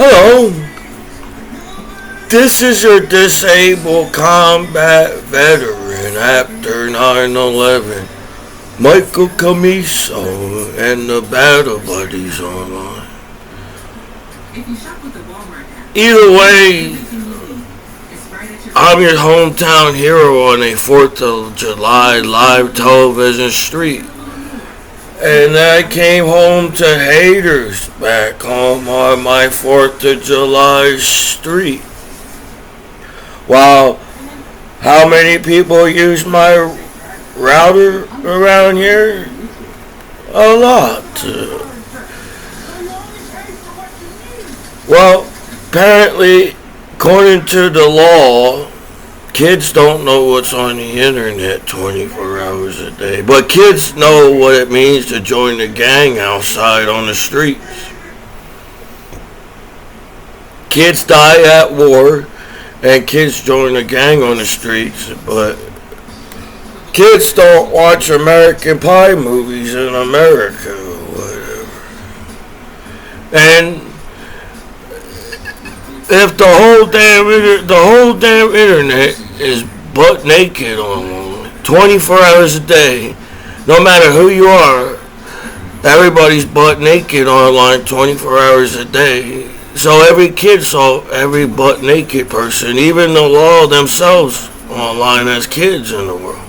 Hello, this is your disabled combat veteran after 9/11, Michael Commiso and the Battle Buddies online. Either way, I'm your hometown hero on a 4th of July live television street. And I came home to haters back home on my 4th of July street. Wow, how many people use my router around here? A lot. Well, apparently, according to the law, kids don't know what's on the internet 24 hours a day. But kids know what it means to join the gang outside on the streets. Kids die at war, and kids join the gang on the streets. But kids don't watch American Pie movies in America or whatever. And if the whole damn internet is butt naked online 24 hours a day, no matter who you are, everybody's butt naked online 24 hours a day. So every kid saw every butt naked person, even the law themselves, online as kids in the world.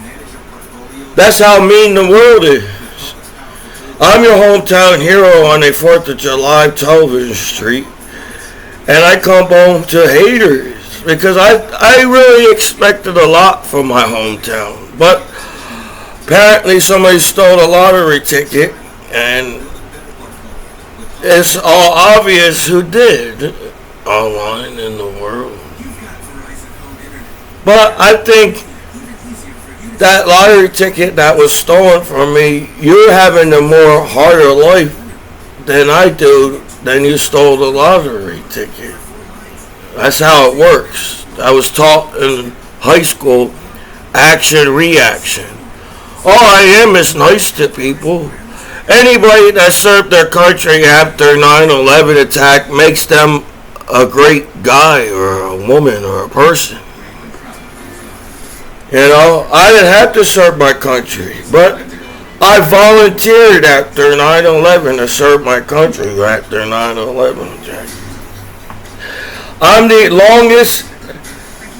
That's how mean the world is. I'm your hometown hero on a 4th of July television street. And I come home to haters because I really expected a lot from my hometown. But apparently somebody stole a lottery ticket, and it's all obvious who did online in the world. But I think that lottery ticket that was stolen from me, you're having a more harder life than I do. Then you stole the lottery ticket. That's how it works. I was taught in high school, action, reaction. All I am is nice to people. Anybody that served their country after 9/11 attack makes them a great guy or a woman or a person. You know, I didn't have to serve my country, but I volunteered after 9/11 to serve my country after 9/11. I'm the longest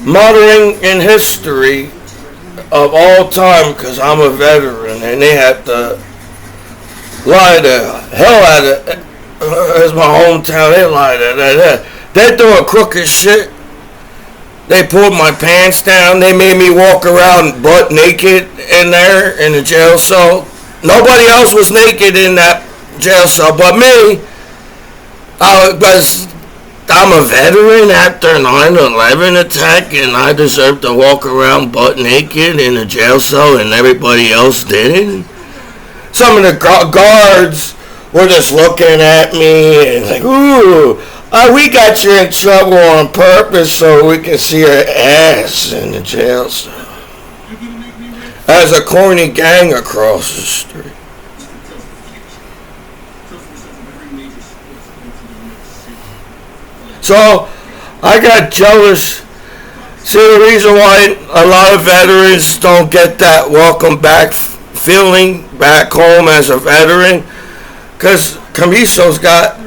mothering in history of all time because I'm a veteran, and they had to lie the hell out of it. It's my hometown. They lied to that. They're doing crooked shit. They pulled my pants down. They made me walk around butt naked in there in the jail cell. Nobody else was naked in that jail cell but me. I'm a veteran after 9/11 attack, and I deserve to walk around butt naked in a jail cell, and everybody else didn't. Some of the guards were just looking at me and like, ooh, we got you in trouble on purpose so we can see your ass in the jail cell. As a corny gang across the street. So I got jealous. See, the reason why a lot of veterans don't get that welcome back feeling back home as a veteran, because Commiso's got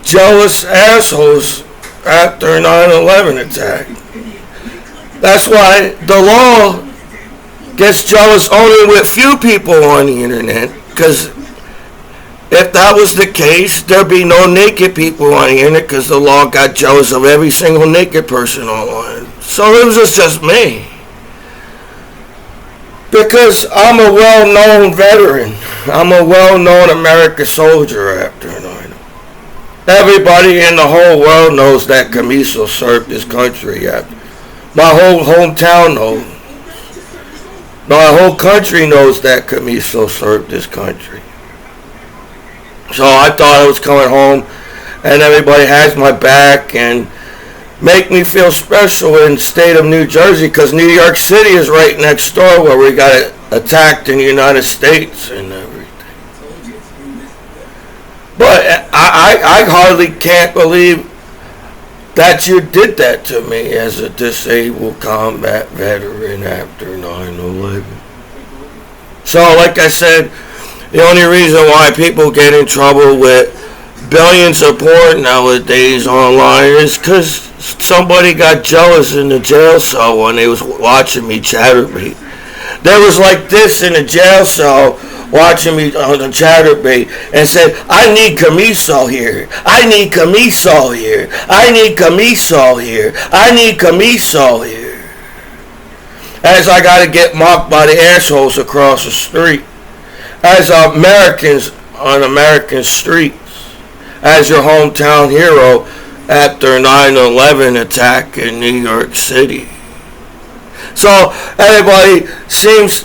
jealous assholes after 9/11 attack. That's why the law gets jealous only with few people on the internet, because if that was the case, there'd be no naked people on the internet, because the law got jealous of every single naked person online. So it was just me. Because I'm a well-known veteran. I'm a well-known American soldier after 9/11. Everybody in the whole world knows that Commiso served his country. My whole hometown knows. My whole country knows that Commiso served his country. So I thought I was coming home and everybody has my back and make me feel special in the state of New Jersey, because New York City is right next door where we got attacked in the United States and everything. But I hardly can't believe that you did that to me as a disabled combat veteran after 9/11. So, like I said, the only reason why people get in trouble with billions of porn nowadays online is because somebody got jealous in the jail cell when they was watching me chatterbait. There was like this in the jail cell watching me on the chatterbait and said, I need Commiso here. I need Commiso here. I need Commiso here. I need Commiso here. As I got to get mocked by the assholes across the street. As Americans on American streets. As your hometown hero after 9/11 attack in New York City. So everybody seems,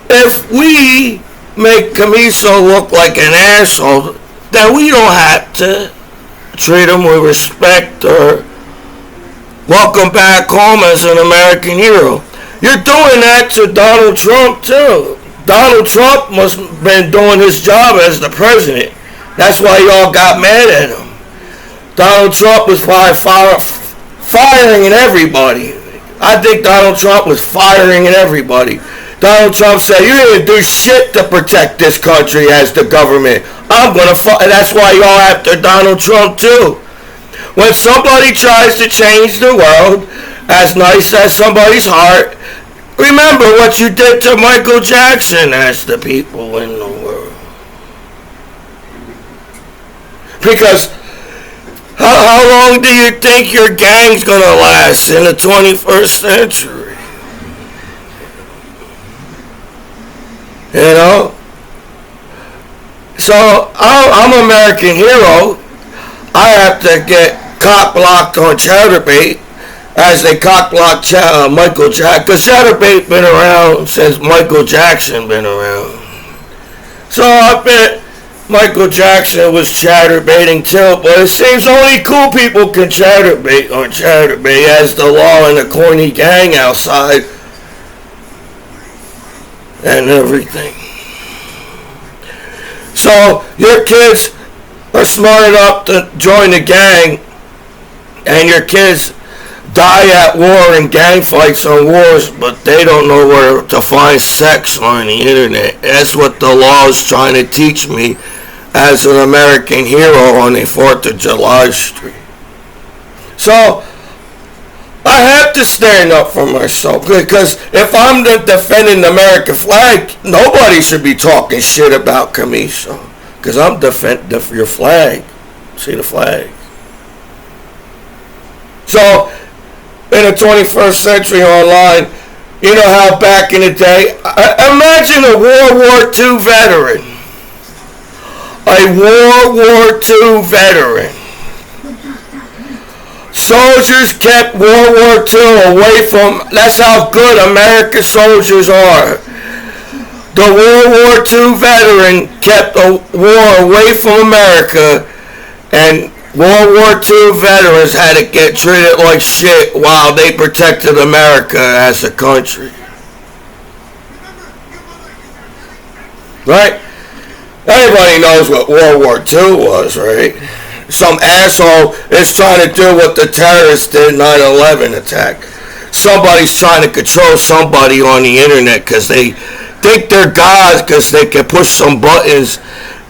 if we make Commiso look like an asshole, then we don't have to treat him with respect or welcome back home as an American hero. You're doing that to Donald Trump too. Donald Trump must have been doing his job as the president. That's why y'all got mad at him. Donald Trump was probably firing at everybody. I think Donald Trump was firing at everybody. Donald Trump said, you didn't do shit to protect this country as the government. I'm going to fight. That's why y'all after Donald Trump too. When somebody tries to change the world, as nice as somebody's heart, remember what you did to Michael Jackson as the people in the world. Because how long do you think your gang's going to last in the 21st century? You know? So, I'm an American hero. I have to get cock-blocked on chatterbait as they cock-blocked Michael Jackson. Because chatterbait been around since Michael Jackson been around. So I bet Michael Jackson was chatterbaiting too, but it seems only cool people can chatterbait on chatterbait as the law and the corny gang outside and everything. So your kids are smart enough to join the gang and your kids die at war and gang fights on wars, but they don't know where to find sex on the internet. That's what the law is trying to teach me as an American hero on the 4th of July street. So I have to stand up for myself, because if I'm defending the American flag, nobody should be talking shit about Commiso, because I'm defending your flag. See the flag. So in the 21st century online, you know how back in the day, imagine a World War II veteran. A World War II veteran. Soldiers kept World War II away from, that's how good American soldiers are. The World War II veteran kept the war away from America, and World War II veterans had to get treated like shit while they protected America as a country. Right? Everybody knows what World War II was, right? Some asshole is trying to do what the terrorists did 9/11 attack. Somebody's trying to control somebody on the internet because they think they're gods, because they can push some buttons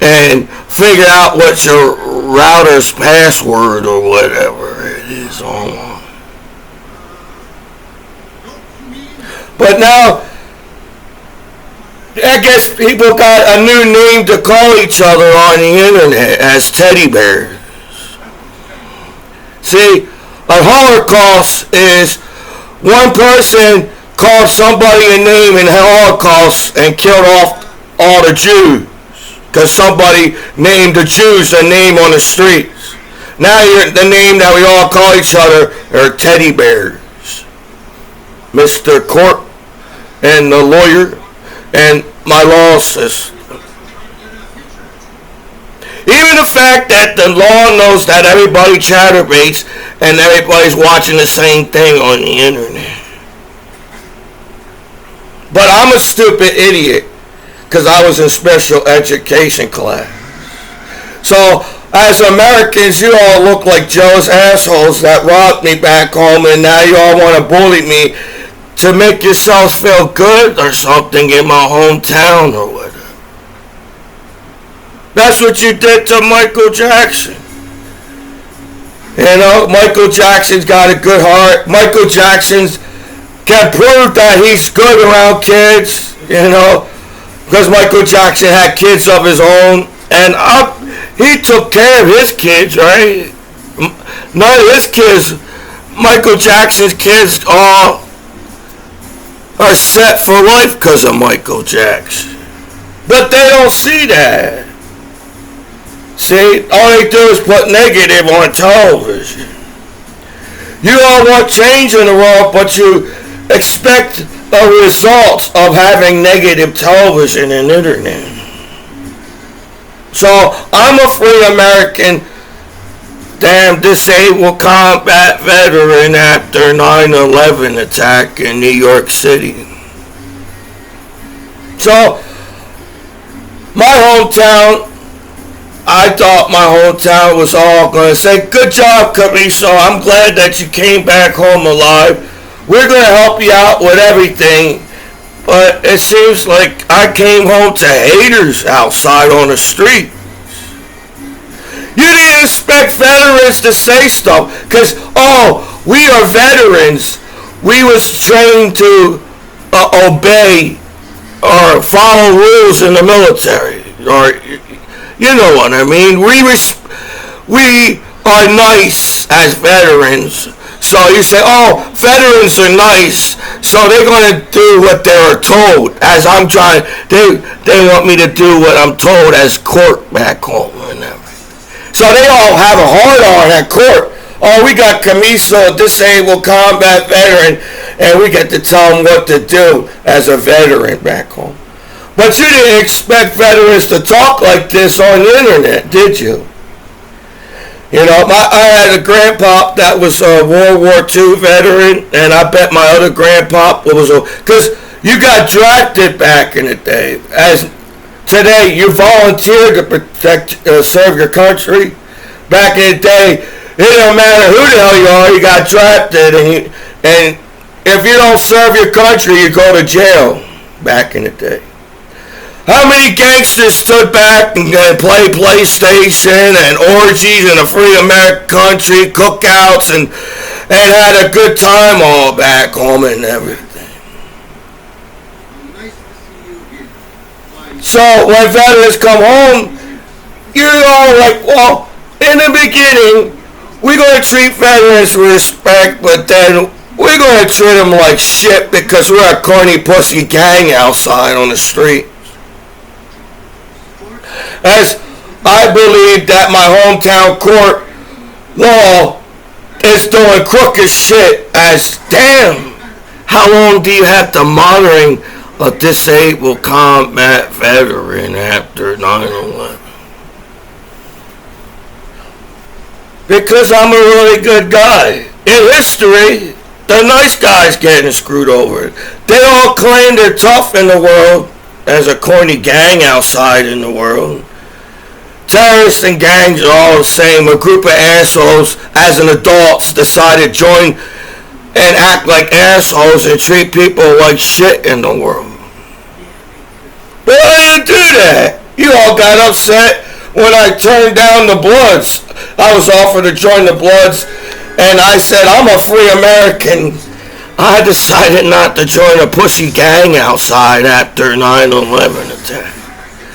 and figure out what's your router's password or whatever it is online. But now, I guess people got a new name to call each other on the internet as teddy bears. See, a Holocaust is one person called somebody a name in Holocaust and killed off all the Jews because somebody named the Jews a name on the streets. Now the name that we all call each other are teddy bears. Mr. Court and the lawyer and my law system. Even the fact that the law knows that everybody chatterbaits and everybody's watching the same thing on the internet. But I'm a stupid idiot because I was in special education class. So As Americans, you all look like Joe's assholes that robbed me back home, and now you all want to bully me to make yourselves feel good or something in my hometown or whatever. That's what you did to Michael Jackson. You know, Michael Jackson's got a good heart. Michael Jackson's can prove that he's good around kids, you know, because Michael Jackson had kids of his own, and he took care of his kids, right? None of his kids, Michael Jackson's kids, all are set for life because of Michael Jackson. But they don't see that. See, all they do is put negative on television. You all want change in the world, but you expect a result of having negative television and internet. So I'm a free American, damn disabled combat veteran after 9/11 attack in New York City. So my hometown, I thought my hometown was all going to say, good job, Commiso. I'm glad that you came back home alive. We're going to help you out with everything. But it seems like I came home to haters outside on the street. You didn't expect veterans to say stuff because, we are veterans. We was trained to obey or follow rules in the military. Or, you know what I mean? We are nice as veterans. So you say, veterans are nice, so they're going to do what they were told. As I'm trying, they want me to do what I'm told as court back home and everything. So they all have a hard on at court. We got Commiso, disabled combat veteran, and we get to tell them what to do as a veteran back home. But you didn't expect veterans to talk like this on the internet, did you? You know, I had a grandpa that was a World War II veteran, and I bet my other grandpa was because you got drafted back in the day. As today, you volunteered to protect, serve your country. Back in the day, it don't matter who the hell you are, you got drafted, and if you don't serve your country, you go to jail. Back in the day. How many gangsters stood back and played PlayStation and orgies in a free American country, cookouts, and had a good time all back home and everything? So when veterans come home, you're all like, well, in the beginning, we're going to treat veterans with respect, but then we're going to treat them like shit because we're a corny pussy gang outside on the street. As I believe that my hometown court law is doing crooked shit. As damn, how long do you have to monitoring a disabled combat veteran after 9/11? Because I'm a really good guy. In history, the nice guys getting screwed over. They all claim they're tough in the world as a corny gang outside in the world. Terrorists and gangs are all the same. A group of assholes as an adults decide to join and act like assholes and treat people like shit in the world. But why do you do that? You all got upset when I turned down the Bloods. I was offered to join the Bloods, and I said, I'm a free American. I decided not to join a pussy gang outside after 9/11 attack.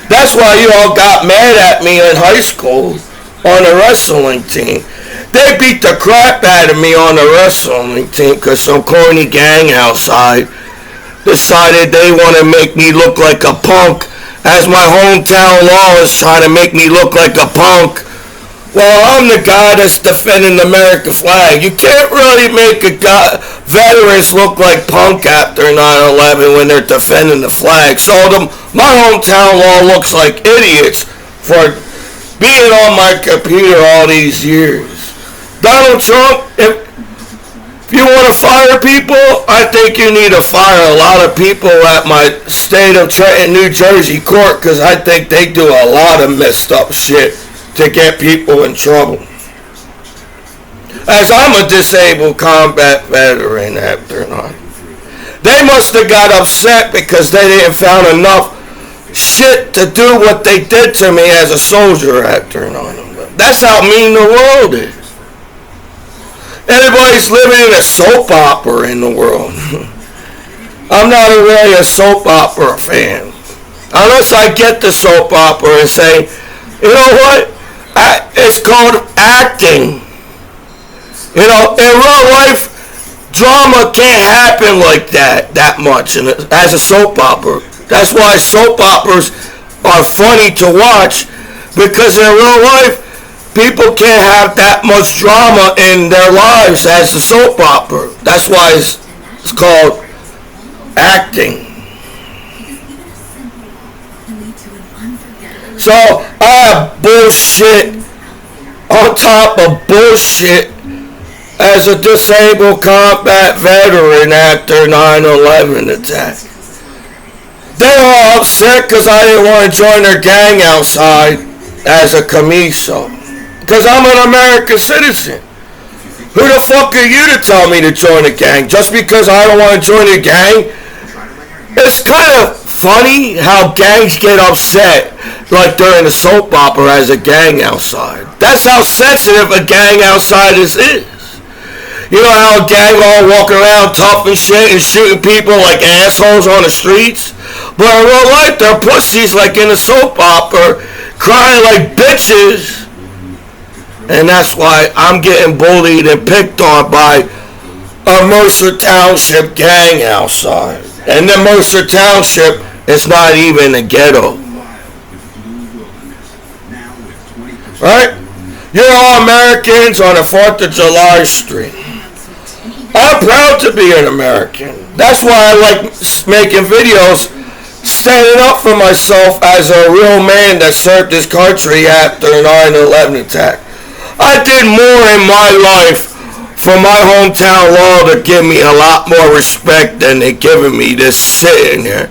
That's why you all got mad at me in high school on the wrestling team. They beat the crap out of me on the wrestling team because some corny gang outside decided they want to make me look like a punk, as my hometown law is trying to make me look like a punk. Well, I'm the guy that's defending the American flag. You can't really make veterans look like punk after 9/11 when they're defending the flag. So my hometown law looks like idiots for being on my computer all these years. Donald Trump, if you want to fire people, I think you need to fire a lot of people at my state of Trenton, New Jersey court, because I think they do a lot of messed up shit to get people in trouble. As I'm a disabled combat veteran after 9. They must have got upset because they didn't found enough shit to do what they did to me as a soldier after 9/11. That's how mean the world is. Everybody's living in a soap opera in the world. I'm not really a soap opera fan. Unless I get the soap opera and say, you know what? It's called acting. You know, in real life, drama can't happen like that much as a soap opera. That's why soap operas are funny to watch, because in real life, people can't have that much drama in their lives as a soap opera. That's why it's called acting. So I have bullshit on top of bullshit as a disabled combat veteran after 9/11 attack. They're all upset because I didn't want to join their gang outside as a Commiso. Because I'm an American citizen. Who the fuck are you to tell me to join a gang? Just because I don't want to join a gang? It's kind of funny how gangs get upset like during a soap opera as a gang outside. That's how sensitive a gang outside is. You know how a gang all walking around tough and shit and shooting people like assholes on the streets? But in real life, they're pussies like in a soap opera, crying like bitches. And that's why I'm getting bullied and picked on by a Mercer Township gang outside. And then Mercer Township is not even a ghetto. Right? You're all Americans on the 4th of July street. I'm proud to be an American. That's why I like making videos, standing up for myself as a real man that served his country after 9/11 attack. I did more in my life for my hometown law to give me a lot more respect than they're giving me this sitting here.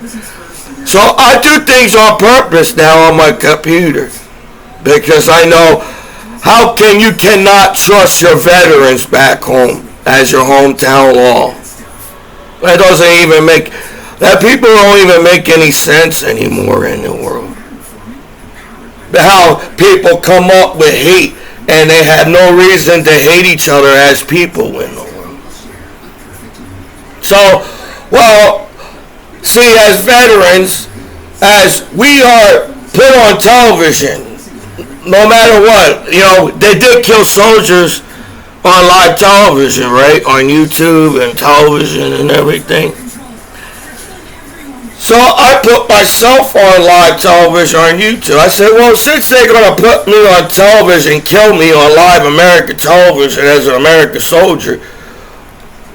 So I do things on purpose now on my computer, because I know how can you cannot trust your veterans back home as your hometown law. That doesn't even make, that people don't even make any sense anymore in the world. How people come up with hate and they have no reason to hate each other as people in the world. So, well, see, as veterans, as we are put on television, no matter what, you know, they did kill soldiers on live television, right? On YouTube and television and everything. So I put myself on live television on YouTube. I said, well, since they're going to put me on television, kill me on live American television as an American soldier,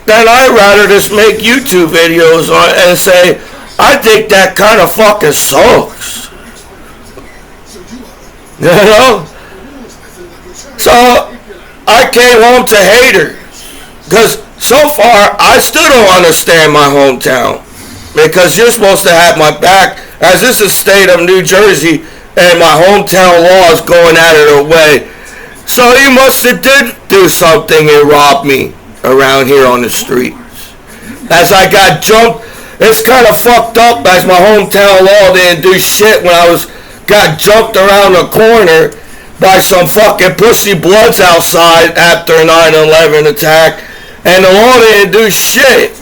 then I'd rather just make YouTube videos on and say, I think that kind of fucking sucks. You know? So I came home to haters, because so far I still don't understand my hometown, because you're supposed to have my back, as this is state of New Jersey and my hometown law is going out of their way. So he must have did do something and rob me around here on the streets. As I got jumped, it's kind of fucked up as my hometown law didn't do shit when I got jumped around the corner by some fucking pussy bloods outside after 9/11 attack, and the law didn't do shit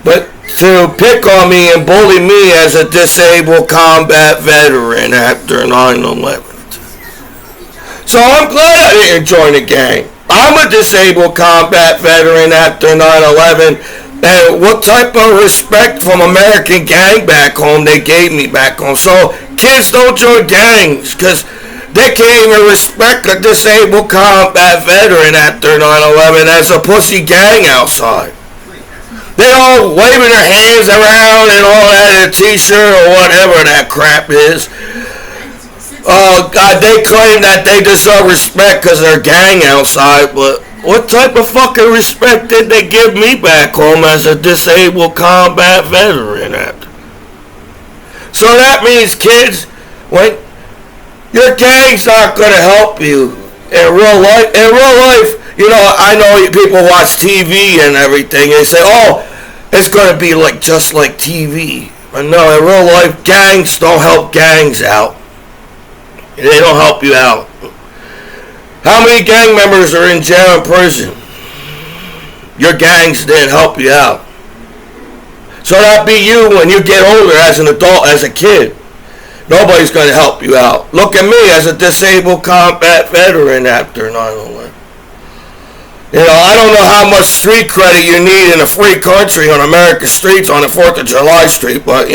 but to pick on me and bully me as a disabled combat veteran after 9/11. So I'm glad I didn't join a gang. I'm a disabled combat veteran after 9/11, and what type of respect from American gang back home they gave me back home. So kids, don't join gangs, because they can't even respect a disabled combat veteran after 9/11 as a pussy gang outside. They all waving their hands around and all that in a t-shirt or whatever that crap is. Oh God, they claim that they deserve respect because they're gang outside, but what type of fucking respect did they give me back home as a disabled combat veteran after? So that means, kids, when Your gang's not going to help you in real life. In real life, I know people watch TV and everything. They say, "Oh, it's going to be like just like TV." But no, in real life, gangs don't help gangs out. They don't help you out. How many gang members are in jail and prison? Your gangs didn't help you out. So that'd be you when you get older as an adult, as a kid. Nobody's going to help you out. Look at me as a disabled combat veteran after 9/11. I don't know how much street credit you need in a free country on America's streets on the 4th of July street, but,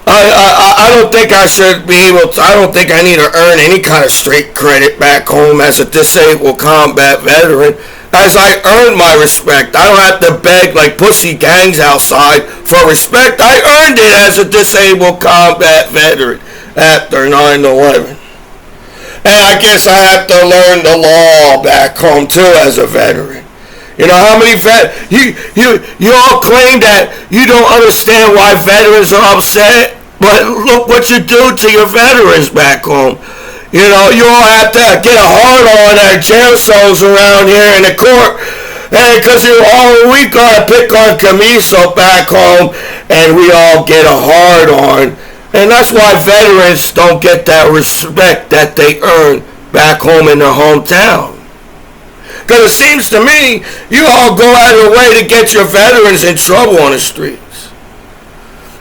I don't think I should be able to, I don't think I need to earn any kind of street credit back home as a disabled combat veteran, as I earned my respect. I don't have to beg like pussy gangs outside for respect. I earned it as a disabled combat veteran after 9/11. And I guess I have to learn the law back home too as a veteran. How many you all claim that you don't understand why veterans are upset, but look what you do to your veterans back home. You all have to get a hard on at jail cells around here in the court, and because we gotta pick on Commiso back home, and we all get a hard on. And that's why veterans don't get that respect that they earn back home in their hometown. Because it seems to me, you all go out of your way to get your veterans in trouble on the streets.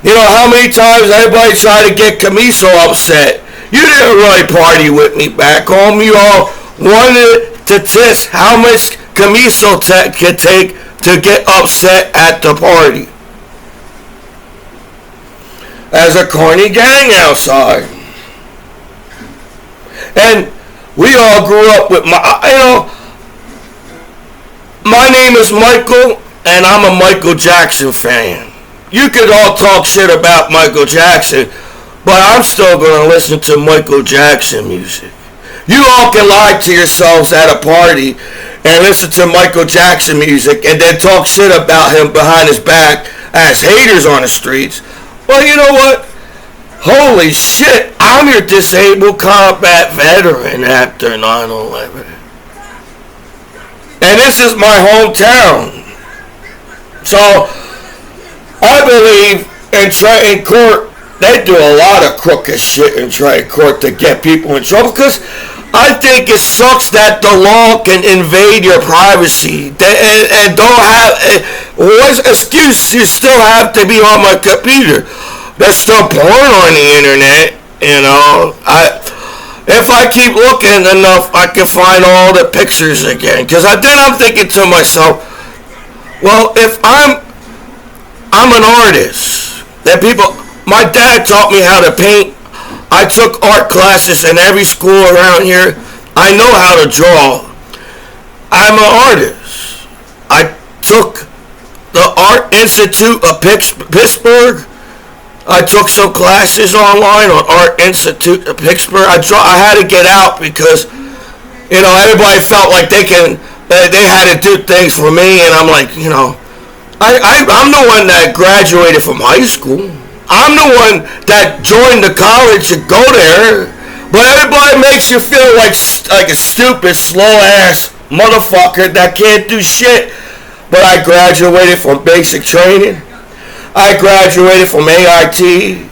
How many times everybody tried to get Commiso upset? You didn't really party with me back home. You all wanted to test how much Commiso could take to get upset at the party. As a corny gang outside. And we all grew up with my name is Michael, and I'm a Michael Jackson fan. You could all talk shit about Michael Jackson, but I'm still going to listen to Michael Jackson music. You all can lie to yourselves at a party and listen to Michael Jackson music and then talk shit about him behind his back as haters on the streets. Well, you know what? Holy shit, I'm your disabled combat veteran after 9/11. And this is my hometown. So, I believe in Trenton Court, they do a lot of crooked shit in Trenton Court to get people in trouble, because I think it sucks that the law can invade your privacy and don't have, what's excuse, you still have to be on my computer. There's still porn on the internet, if I keep looking enough, I can find all the pictures again. Because then I'm thinking to myself, well, if I'm an artist, my dad taught me how to paint. I took art classes in every school around here. I know how to draw. I'm an artist. I took the Art Institute of Pittsburgh. I took some classes online on Art Institute of Pittsburgh. I had to get out because, everybody felt like they had to do things for me, and I'm like, I'm the one that graduated from high school. I'm the one that joined the college to go there, but everybody makes you feel like a stupid, slow-ass motherfucker that can't do shit. But I graduated from basic training. I graduated from AIT.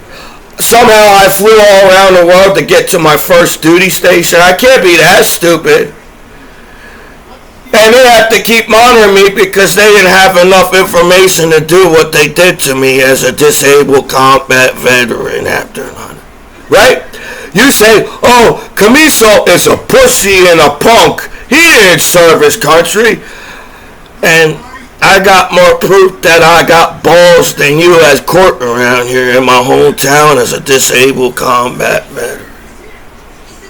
Somehow I flew all around the world to get to my first duty station. I can't be that stupid. And they have to keep monitoring me because they didn't have enough information to do what they did to me as a disabled combat veteran after 9/11. Right? You say, oh, Commiso is a pussy and a punk. He didn't serve his country. And I got more proof that I got balls than you as court around here in my hometown as a disabled combat veteran.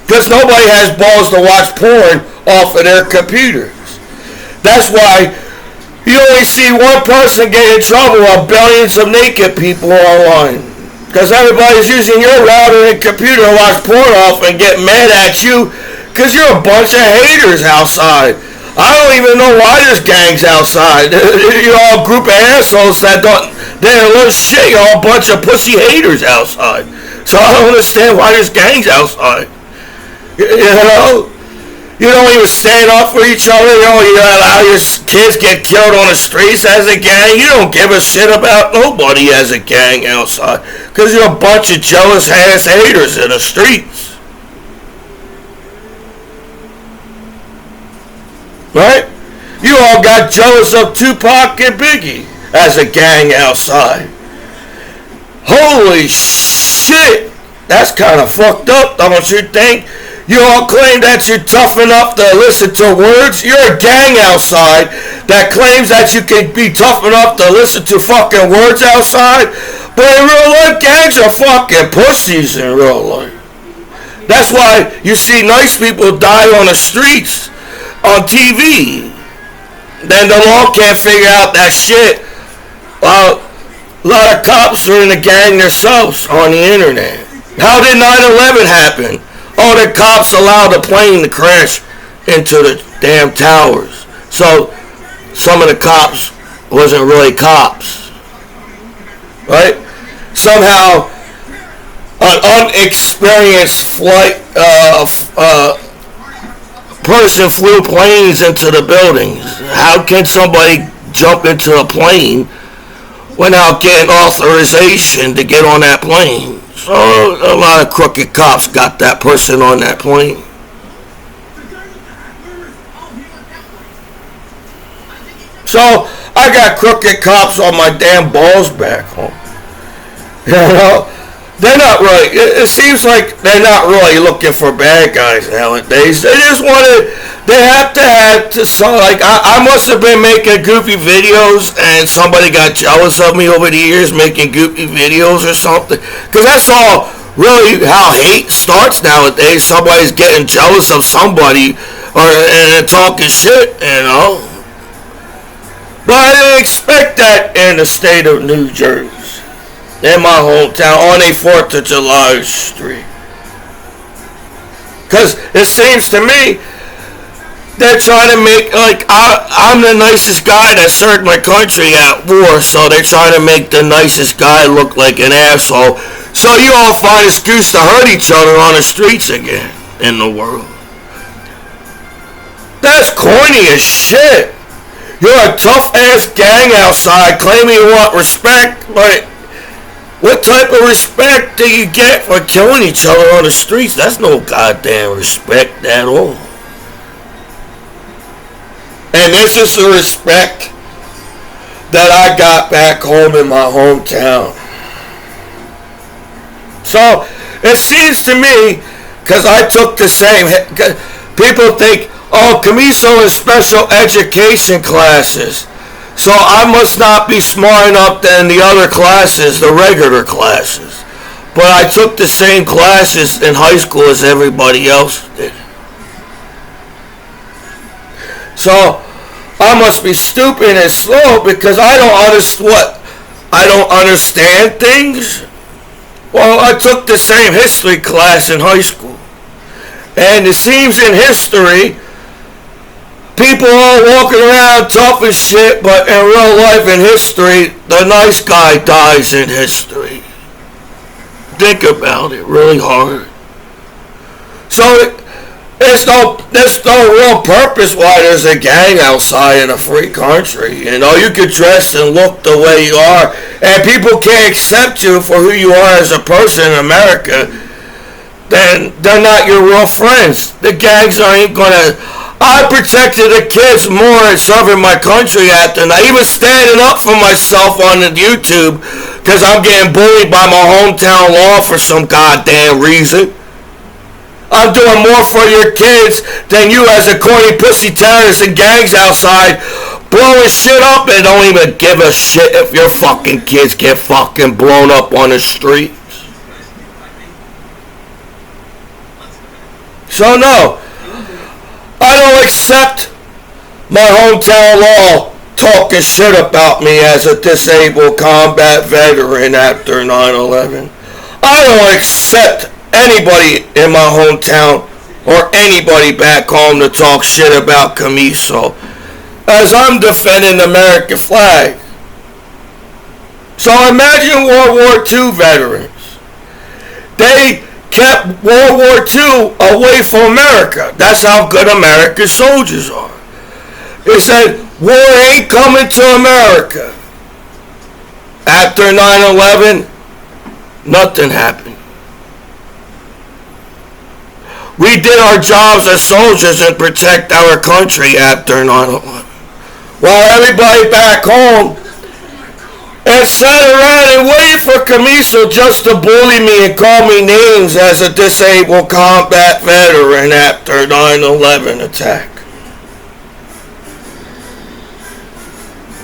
Because nobody has balls to watch porn off of their computers. That's why you only see one person get in trouble on billions of naked people online. Because everybody's using your router and computer to watch porn off and get mad at you because you're a bunch of haters outside. I don't even know why there's gangs outside. You're all a group of assholes that don't learn shit. You're all a bunch of pussy haters outside. So I don't understand why there's gangs outside. You know? You don't even stand up for each other. You allow your kids get killed on the streets as a gang. You don't give a shit about nobody as a gang outside. Because you're a bunch of jealous ass haters in the streets. Right? You all got jealous of Tupac and Biggie as a gang outside. Holy shit! That's kind of fucked up, don't you think? You all claim that you're tough enough to listen to words. You're a gang outside that claims that you can be tough enough to listen to fucking words outside. But in real life, gangs are fucking pussies in real life. That's why you see nice people die on the streets on TV. Then the law can't figure out that shit. Well, a lot of cops are in the gang themselves on the internet. How did 9/11 happen? Oh, the cops allowed the plane to crash into the damn towers. So some of the cops wasn't really cops. Right? Somehow an unexperienced flight person flew planes into the buildings. How can somebody jump into a plane without getting authorization to get on that plane? So a lot of crooked cops got that person on that plane. So I got crooked cops on my damn balls back home. You know, they're not really. It seems like they're not really looking for bad guys nowadays. They just want to. They have to have to. So like I must have been making goofy videos, and somebody got jealous of me over the years making goofy videos or something. Because that's all really how hate starts nowadays. Somebody's getting jealous of somebody and talking shit, you know. But I didn't expect that in the state of New Jersey. In my hometown, on a 4th of July street. Because it seems to me they're trying to make, like, I'm the nicest guy that served my country at war, so they're trying to make the nicest guy look like an asshole. So you all find an excuse to hurt each other on the streets again in the world. That's corny as shit. You're a tough-ass gang outside claiming you want respect, but what type of respect do you get for killing each other on the streets? That's no goddamn respect at all. And this is the respect that I got back home in my hometown. So it seems to me, because I took the same, people think, oh, Commiso is special education classes. So I must not be smart enough than the other classes, the regular classes. But I took the same classes in high school as everybody else did. So I must be stupid and slow because I don't understand things. Well, I took the same history class in high school. And it seems in history, people are walking around tough as shit, but in real life in history, the nice guy dies in history. Think about it really hard. So there's no real purpose why there's a gang outside in a free country. You know, you could dress and look the way you are, and people can't accept you for who you are as a person in America. Then they're not your real friends. The gangs ain't gonna. I protected the kids more in serving my country after, and I even standing up for myself on the YouTube because I'm getting bullied by my hometown law for some goddamn reason. I'm doing more for your kids than you as a corny pussy terrorist and gangs outside blowing shit up and don't even give a shit if your fucking kids get fucking blown up on the streets. So no, I don't accept my hometown law talking shit about me as a disabled combat veteran after 9/11. I don't accept anybody in my hometown or anybody back home to talk shit about Commiso as I'm defending the American flag. So imagine World War II veterans. They kept World War II away from America. That's how good America's soldiers are. They said, war ain't coming to America. After 9/11, nothing happened. We did our jobs as soldiers and protect our country after 9/11. While everybody back home and sat around and waited for Commiso just to bully me and call me names as a disabled combat veteran after 9/11 attack.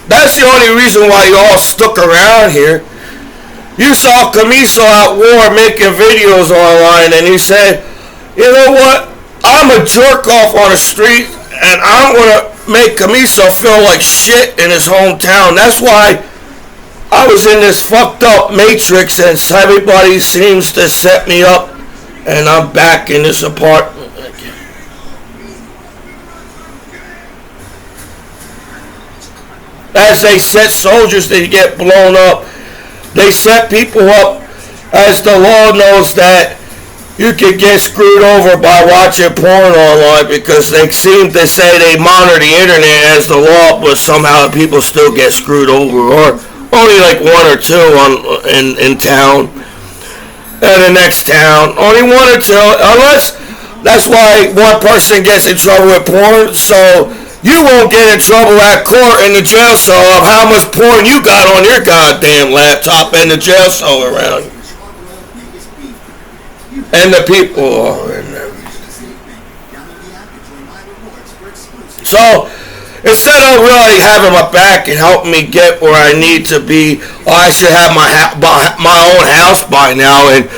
That's the only reason why you all stuck around here. You saw Commiso at war making videos online and he said, you know what, I'm a jerk off on the street and I'm going to make Commiso feel like shit in his hometown. That's why I was in this fucked up matrix and everybody seems to set me up and I'm back in this apartment again. As they set soldiers to get blown up, they set people up as the law knows that you could get screwed over by watching porn online because they seem to say they monitor the internet as the law, but somehow people still get screwed over, or only like one or two in town, and the next town, only one or two, unless that's why one person gets in trouble with porn, so you won't get in trouble at court in the jail cell of how much porn you got on your goddamn laptop in the jail cell around you. And the people are in there. So instead of really having my back and helping me get where I need to be, I should have my own house by now. And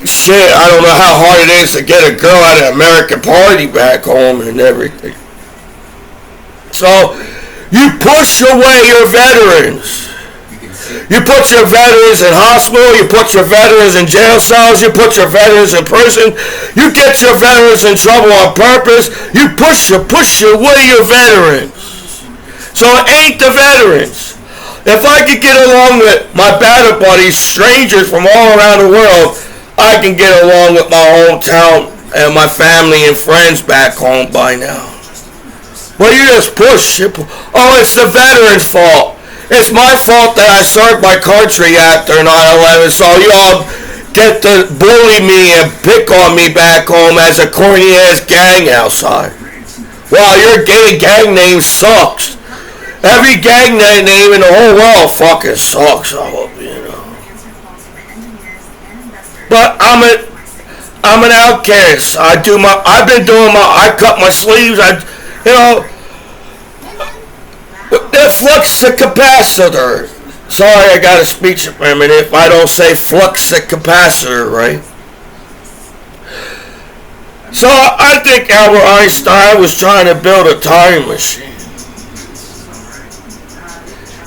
shit, I don't know how hard it is to get a girl at an American party back home and everything. So you push away your veterans. You put your veterans in hospital, you put your veterans in jail cells, you put your veterans in prison, you get your veterans in trouble on purpose, you push away your veterans. So it ain't the veterans. If I could get along with my battle buddies, strangers from all around the world, I can get along with my hometown and my family and friends back home by now. But you just push. Oh, it's the veterans' fault. It's my fault that I served my country after 9/11, so you all get to bully me and pick on me back home as a corny-ass gang outside. Wow, your gay gang name sucks. Every gang name in the whole world fucking sucks, I hope you know. But I'm an outcast. I cut my sleeves, the flux the capacitor. Sorry, I got a speech impediment if I don't say flux the capacitor right. So I think Albert Einstein was trying to build a time machine.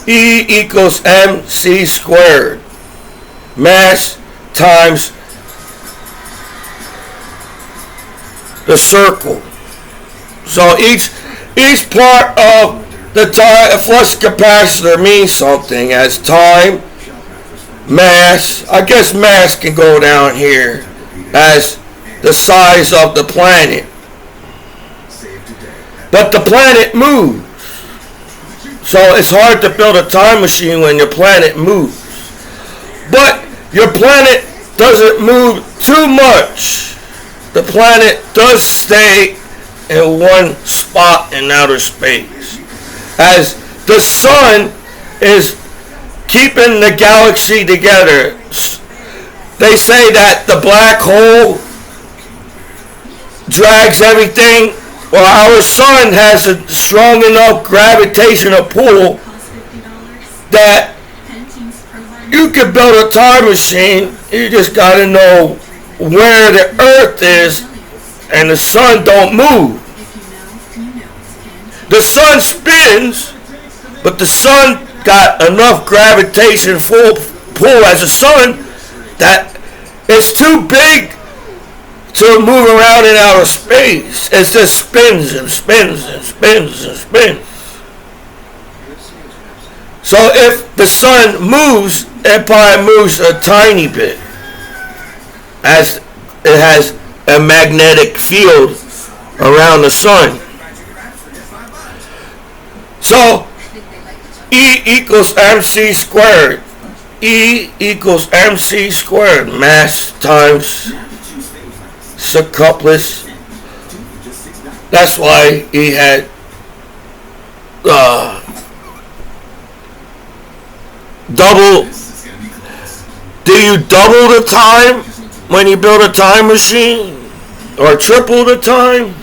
E equals mc squared. Mass times the circle. So each part of the flux capacitor means something as time, mass. I guess mass can go down here as the size of the planet. But the planet moves. So it's hard to build a time machine when your planet moves. But your planet doesn't move too much. The planet does stay in one spot in outer space. As the sun is keeping the galaxy together. They say that the black hole drags everything. Well, our sun has a strong enough gravitational pull that you could build a time machine. You just got to know where the earth is and the sun don't move. The sun spins, but the sun got enough gravitation pull as a sun that it's too big to move around in outer space. It just spins and spins and spins and spins. So if the sun moves, it probably moves a tiny bit, as it has a magnetic field around the sun. So E equals mc squared. E equals mc squared. Mass times circumference. That's why he had double. Do you double the time when you build a time machine? Or triple the time?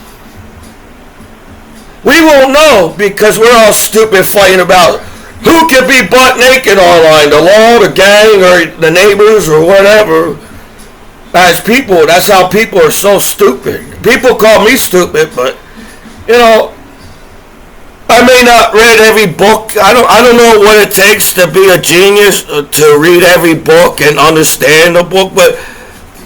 We won't know because we're all stupid fighting about who can be butt naked online, the law, the gang, or the neighbors, or whatever. As people, that's how people are so stupid. People call me stupid, but I may not read every book. I don't know what it takes to be a genius to read every book and understand the book, but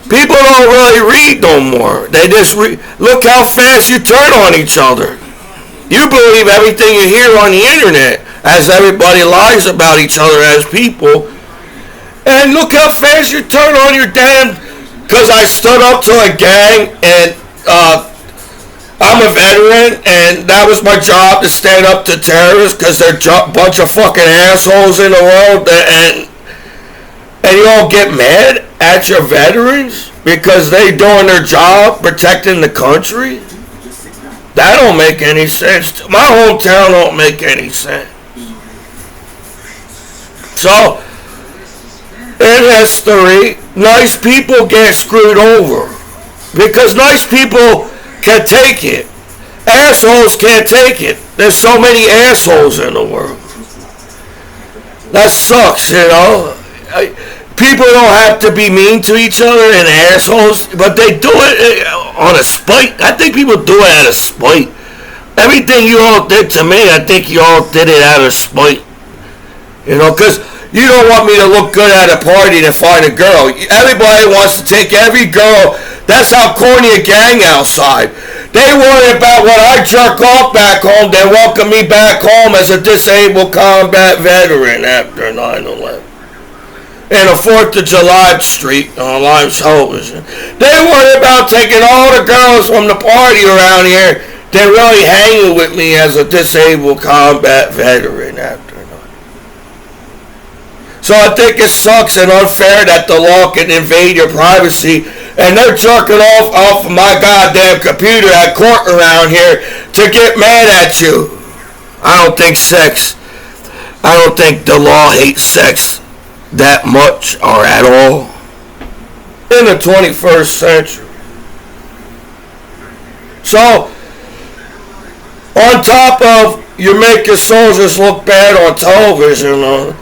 people don't really read no more. They just look how fast you turn on each other. You believe everything you hear on the internet, as everybody lies about each other as people. And look how fast you turn on your damn. Because I stood up to a gang, and I'm a veteran, and that was my job to stand up to terrorists because they're a bunch of fucking assholes in the world, and you all get mad at your veterans because they doing their job protecting the country. That don't make any sense. My hometown don't make any sense. So, in history, nice people get screwed over because nice people can take it. Assholes can't take it. There's so many assholes in the world. That sucks, People don't have to be mean to each other and assholes, but they do it on a spite. I think people do it out of spite. Everything you all did to me, I think you all did it out of spite. Because you don't want me to look good at a party to find a girl. Everybody wants to take every girl. That's how corny a gang outside. They worry about when I jerk off back home. They welcome me back home as a disabled combat veteran after 9/11. And a 4th of July street on live television. They worry about taking all the girls from the party around here. They're really hanging with me as a disabled combat veteran after 9/11. So I think it sucks and unfair that the law can invade your privacy, and they're jerking off of my goddamn computer at court around here to get mad at you. I don't think the law hates sex that much or at all in the 21st century. So, on top of you make your soldiers look bad on television,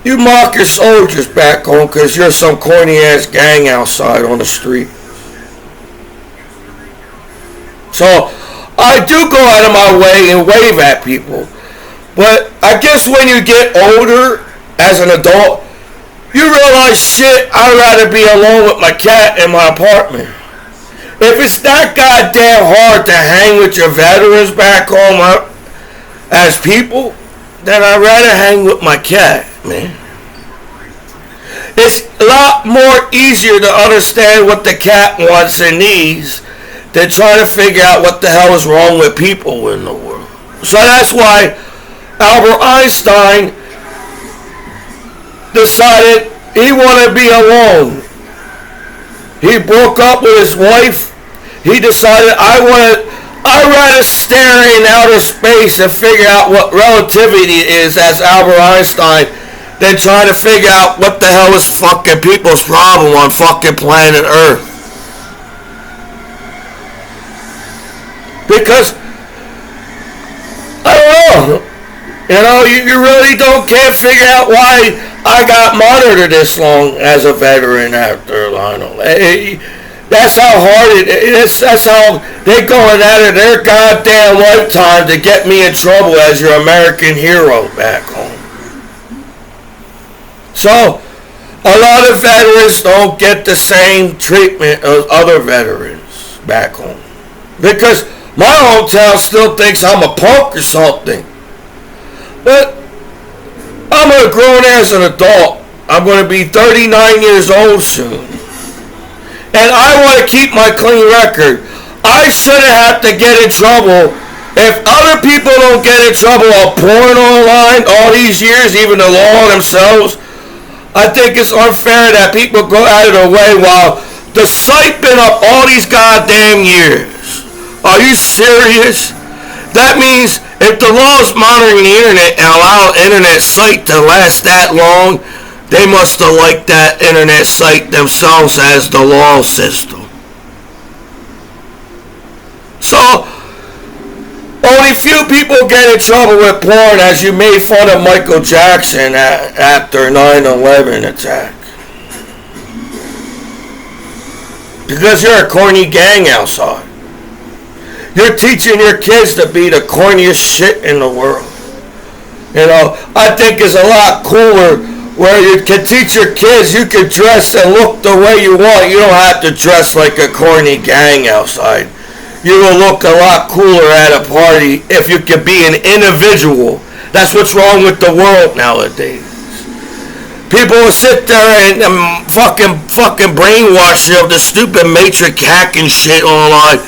you mock your soldiers back home because you're some corny ass gang outside on the street. So, I do go out of my way and wave at people. But I guess when you get older, as an adult, you realize, shit, I'd rather be alone with my cat in my apartment. If it's that goddamn hard to hang with your veterans back home as people, then I'd rather hang with my cat, man. It's a lot more easier to understand what the cat wants and needs than trying to figure out what the hell is wrong with people in the world. So that's why Albert Einstein decided he wanted to be alone. He broke up with his wife. He decided I'd rather stare in outer space and figure out what relativity is as Albert Einstein than trying to figure out what the hell is fucking people's problem on fucking planet Earth. Because I don't know. You really can't figure out why I got monitored this long as a veteran after Lionel. That's how hard it is. That's how they're going at it their goddamn lifetime to get me in trouble as your American hero back home. So, a lot of veterans don't get the same treatment as other veterans back home. Because my hometown still thinks I'm a punk or something. But I'm a grown as an adult. I'm going to be 39 years old soon. And I want to keep my clean record. I shouldn't have to get in trouble. If other people don't get in trouble on porn online all these years, even the law themselves, I think it's unfair that people go out of their way while the site been up all these goddamn years. Are you serious? That means if the law is monitoring the internet and allow an internet site to last that long, they must have liked that internet site themselves as the law system. So, only few people get in trouble with porn, as you made fun of Michael Jackson after 9/11 attack. Because you're a corny gang outside. You're teaching your kids to be the corniest shit in the world. You know, I think it's a lot cooler where you can teach your kids you can dress and look the way you want. You don't have to dress like a corny gang outside. You will look a lot cooler at a party if you can be an individual. That's what's wrong with the world nowadays. People will sit there and fucking brainwash you of the stupid matrix hacking shit online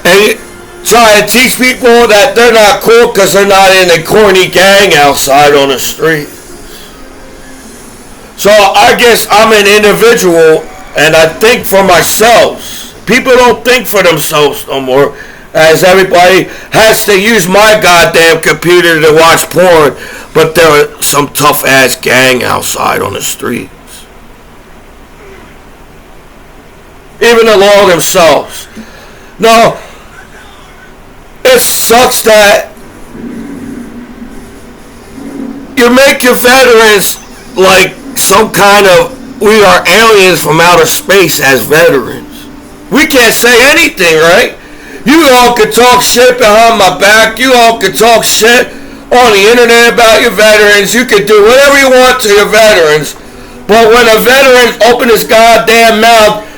and try to teach people that they're not cool because they're not in a corny gang outside on the street. So I guess I'm an individual and I think for myself. People don't think for themselves no more, as everybody has to use my goddamn computer to watch porn, but there are some tough ass gang outside on the streets. Even the law themselves. No, it sucks that you make your veterans like some kind of, we are aliens from outer space as veterans. We can't say anything, right? You all can talk shit behind my back. You all can talk shit on the internet about your veterans. You can do whatever you want to your veterans. But when a veteran opens his goddamn mouth,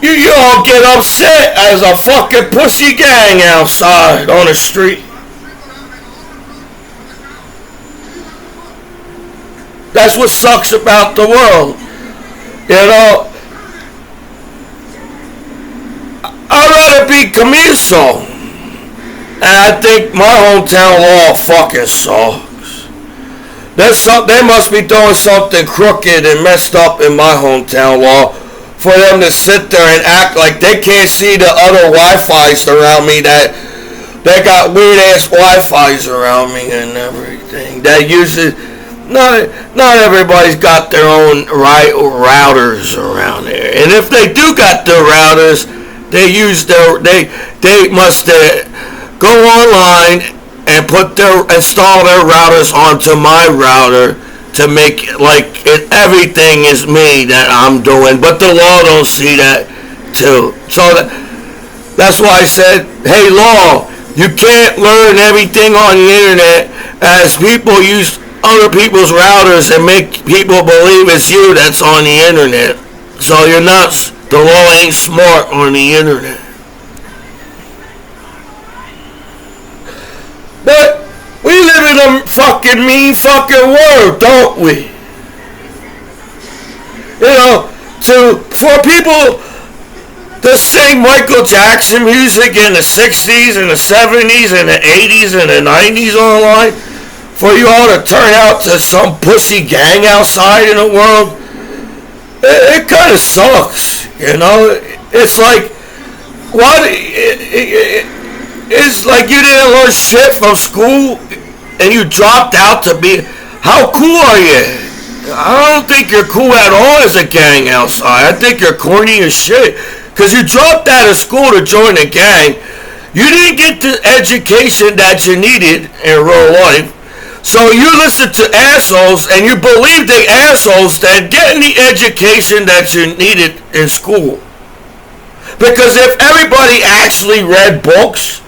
you all get upset as a fucking pussy gang outside on the street. That's what sucks about the world. You know, I'd rather be Commiso. And I think my hometown law fucking sucks. They must be doing something crooked and messed up in my hometown law for them to sit there and act like they can't see the other Wi-Fis around me, that they got weird ass Wi-Fis around me and everything. That uses, not everybody's got their own routers around there. And if they do got their routers, they must go online and install their routers onto my router to make like everything is me that I'm doing, but the law don't see that too. So that's why I said, hey law, you can't learn everything on the internet as people use other people's routers and make people believe it's you that's on the internet. So you're nuts. The law ain't smart on the internet. But we live in a fucking mean fucking world, don't we? You know, for people to sing Michael Jackson music in the 60s and the 70s and the 80s and the 90s online, for you all to turn out to some pussy gang outside in the world, it kind of sucks. You know, it's like, what? It's like you didn't learn shit from school and you dropped out to be. How cool are you? I don't think you're cool at all as a gang outside. I think you're corny as shit. Because you dropped out of school to join a gang. You didn't get the education that you needed in real life. So you listen to assholes and you believe they assholes that getting the education that you needed in school. Because if everybody actually read books,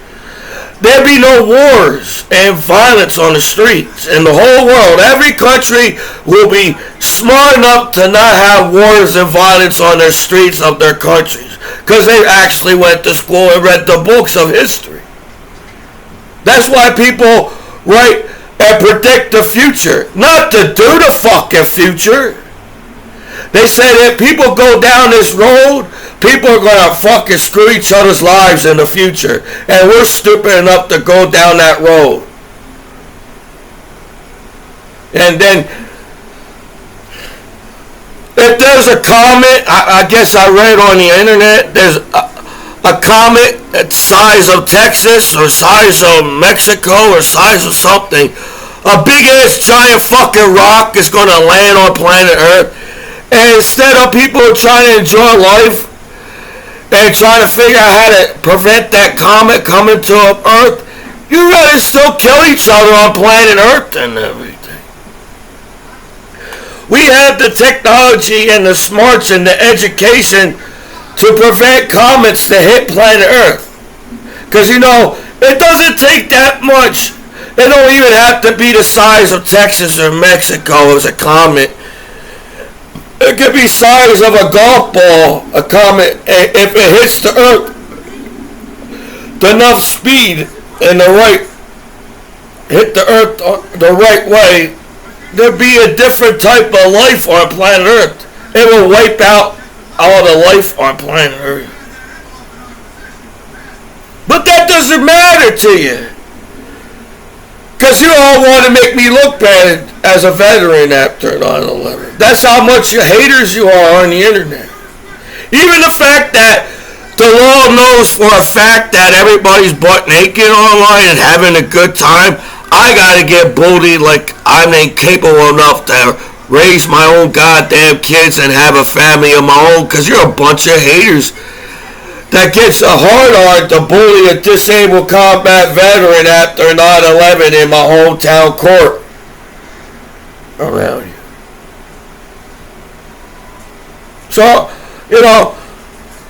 there'd be no wars and violence on the streets in the whole world. Every country will be smart enough to not have wars and violence on their streets of their countries. Because they actually went to school and read the books of history. That's why people write and predict the future, not to do the fucking future. They said if people go down this road, people are going to fucking screw each other's lives in the future. And we're stupid enough to go down that road. And then, if there's a comet, I guess I read on the internet, there's a comet at the size of Texas or size of Mexico or size of something. A big ass giant fucking rock is going to land on planet Earth. And instead of people trying to enjoy life and trying to figure out how to prevent that comet coming to Earth, you'd rather still kill each other on planet Earth and everything. We have the technology and the smarts and the education to prevent comets to hit planet Earth. Because, you know, it doesn't take that much. It don't even have to be the size of Texas or Mexico as a comet. It could be size of a golf ball, a comet. If it hits the Earth, enough speed and hit the Earth the right way, there'd be a different type of life on planet Earth. It will wipe out all the life on planet Earth. But that doesn't matter to you. Because you all want to make me look bad as a veteran after 9/11. That's how much haters you are on the internet. Even the fact that the law knows for a fact that everybody's butt naked online and having a good time, I gotta get bullied like I'm incapable enough to raise my own goddamn kids and have a family of my own, because you're a bunch of haters that gets a hard to bully a disabled combat veteran after 9/11 in my hometown court around you. So, you know,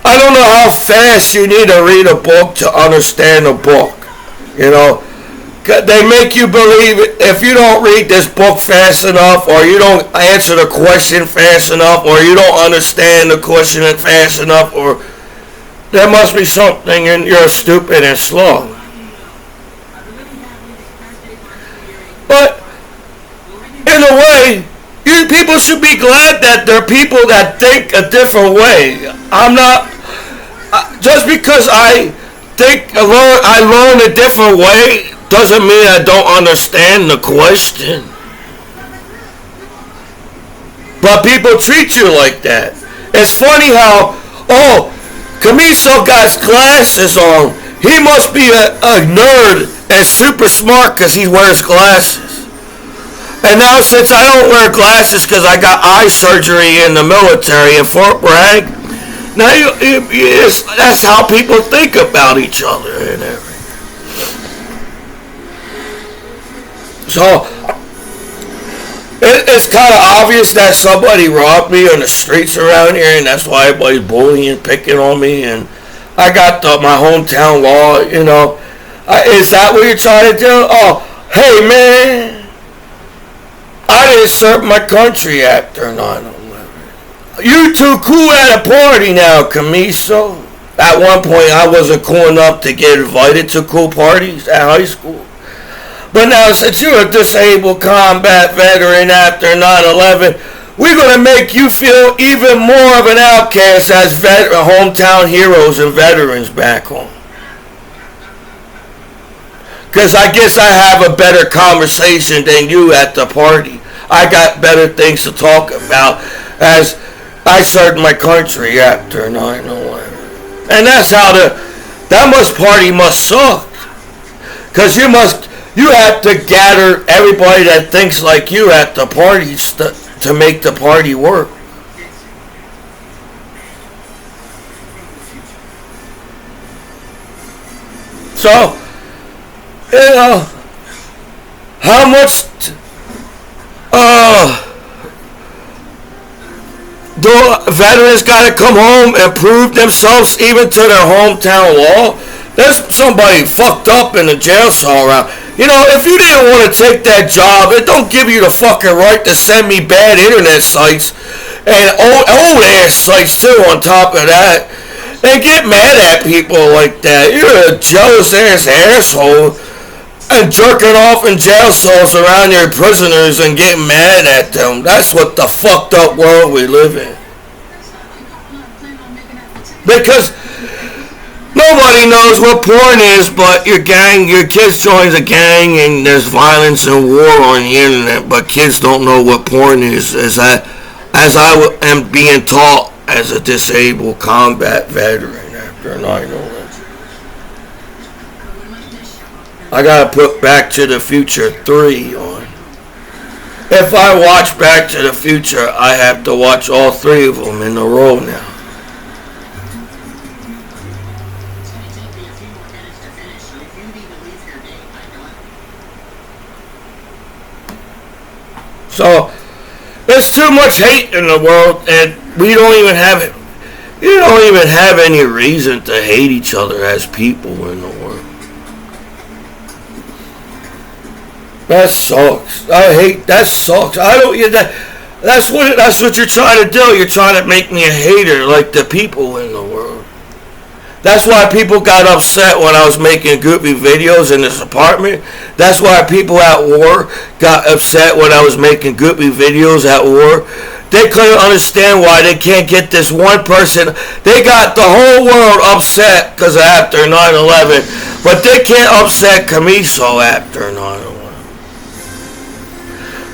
I don't know how fast you need to read a book to understand a book. You know, they make you believe if you don't read this book fast enough, or you don't answer the question fast enough, or you don't understand the question fast enough, or there must be something and you're stupid and slow. But in a way, you people should be glad that there are people that think a different way. I'm not, just because I learn a different way doesn't mean I don't understand the question. But people treat you like that. It's funny how, Commiso got glasses on. He must be a nerd and super smart because he wears glasses. And now since I don't wear glasses because I got eye surgery in the military in Fort Bragg, now that's how people think about each other and everything. So it's kind of obvious that somebody robbed me on the streets around here, and that's why everybody's bullying, picking on me. And I got my hometown law, you know. Is that what you're trying to do? Oh, hey man, I didn't serve my country after 9/11. You too cool at a party now, Commiso. At one point, I wasn't cool enough to get invited to cool parties at high school. But now, since you're a disabled combat veteran after 9/11, we're going to make you feel even more of an outcast as hometown heroes and veterans back home. Because I guess I have a better conversation than you at the party. I got better things to talk about as I served my country after 9/11. And that's how that party must suck. Because you have to gather everybody that thinks like you at the parties to make the party work. So, you know, how much the veterans got to come home and prove themselves even to their hometown law? There's somebody fucked up in the jail cell around. You know, if you didn't want to take that job, it don't give you the fucking right to send me bad internet sites and old ass sites too on top of that. And get mad at people like that. You're a jealous ass asshole and jerking off in jail cells around your prisoners and getting mad at them. That's what the fucked up world we live in. Because nobody knows what porn is, but your kids joins a gang and there's violence and war on the internet, but kids don't know what porn is, as I am being taught as a disabled combat veteran after 9/11. I gotta put Back to the Future 3 on. If I watch Back to the Future, I have to watch all 3 of them in a row now. So, there's too much hate in the world, and you don't even have any reason to hate each other as people in the world. That sucks. That sucks. That's what you're trying to do. You're trying to make me a hater like the people in the world. That's why people got upset when I was making goofy videos in this apartment. That's why people at war got upset when I was making goofy videos at war. They couldn't understand why they can't get this one person. They got the whole world upset because after 9/11, but they can't upset Commiso after 9/11.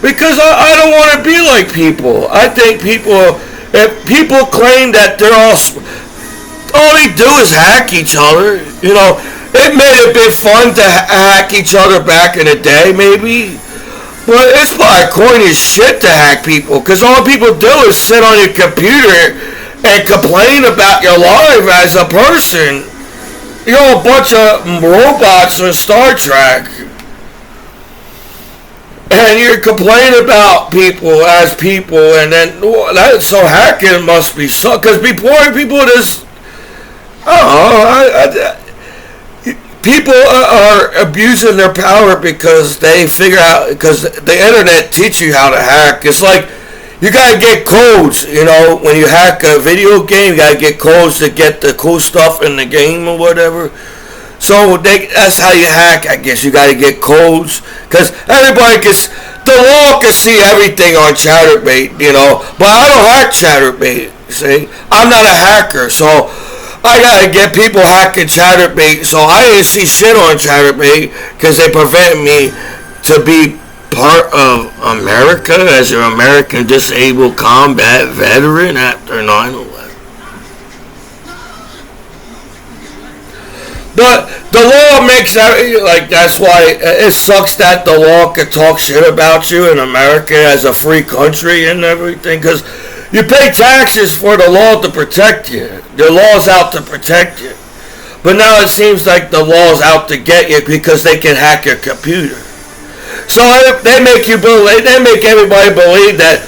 Because I don't want to be like people. I think if people claim that they're all they do is hack each other. You know, it may have been fun to hack each other back in the day, maybe. But it's probably corny as shit to hack people, because all people do is sit on your computer and complain about your life as a person. You're a bunch of robots in Star Trek. And you're complaining about people as people, and then so hacking must be so. Because before people just, people are abusing their power because they figure out, because the internet teaches you how to hack. It's like you gotta get codes. You know, when you hack a video game, you gotta get codes to get the cool stuff in the game or whatever. So that's how you hack, I guess. You got to get codes, because the law can see everything on Chatterbait, you know. But I don't hack Chatterbait, see. I'm not a hacker, so I got to get people hacking Chatterbait. So I didn't see shit on Chatterbait because they prevent me to be part of America as an American disabled combat veteran after 9/11. But the law makes that, like, that's why it sucks that the law can talk shit about you in America as a free country and everything, because you pay taxes for the law to protect you. The law's out to protect you. But now it seems like the law's out to get you because they can hack your computer. So they make everybody believe that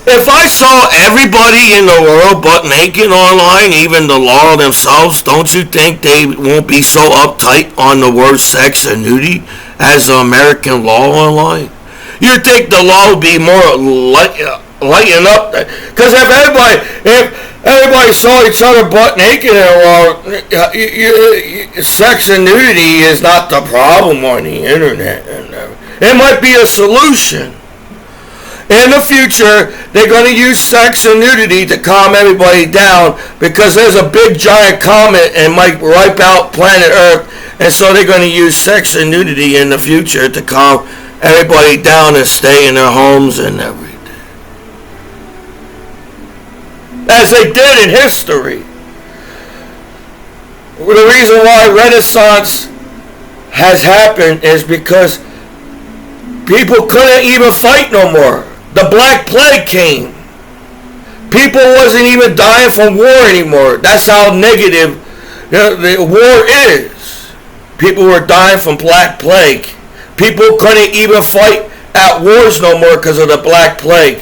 if I saw everybody in the world butt naked online, even the law themselves, don't you think they won't be so uptight on the word sex and nudity as the American law online? You think the law would be more lighten up? Because if everybody saw each other butt naked in the world, sex and nudity is not the problem on the internet. It might be a solution. In the future, they're going to use sex and nudity to calm everybody down, because there's a big giant comet and might wipe out planet Earth, and so they're going to use sex and nudity in the future to calm everybody down and stay in their homes and everything. As they did in history. The reason why Renaissance has happened is because people couldn't even fight no more. The Black Plague came. People wasn't even dying from war anymore. That's how negative the war is. People were dying from Black Plague. People couldn't even fight at wars no more because of the Black Plague.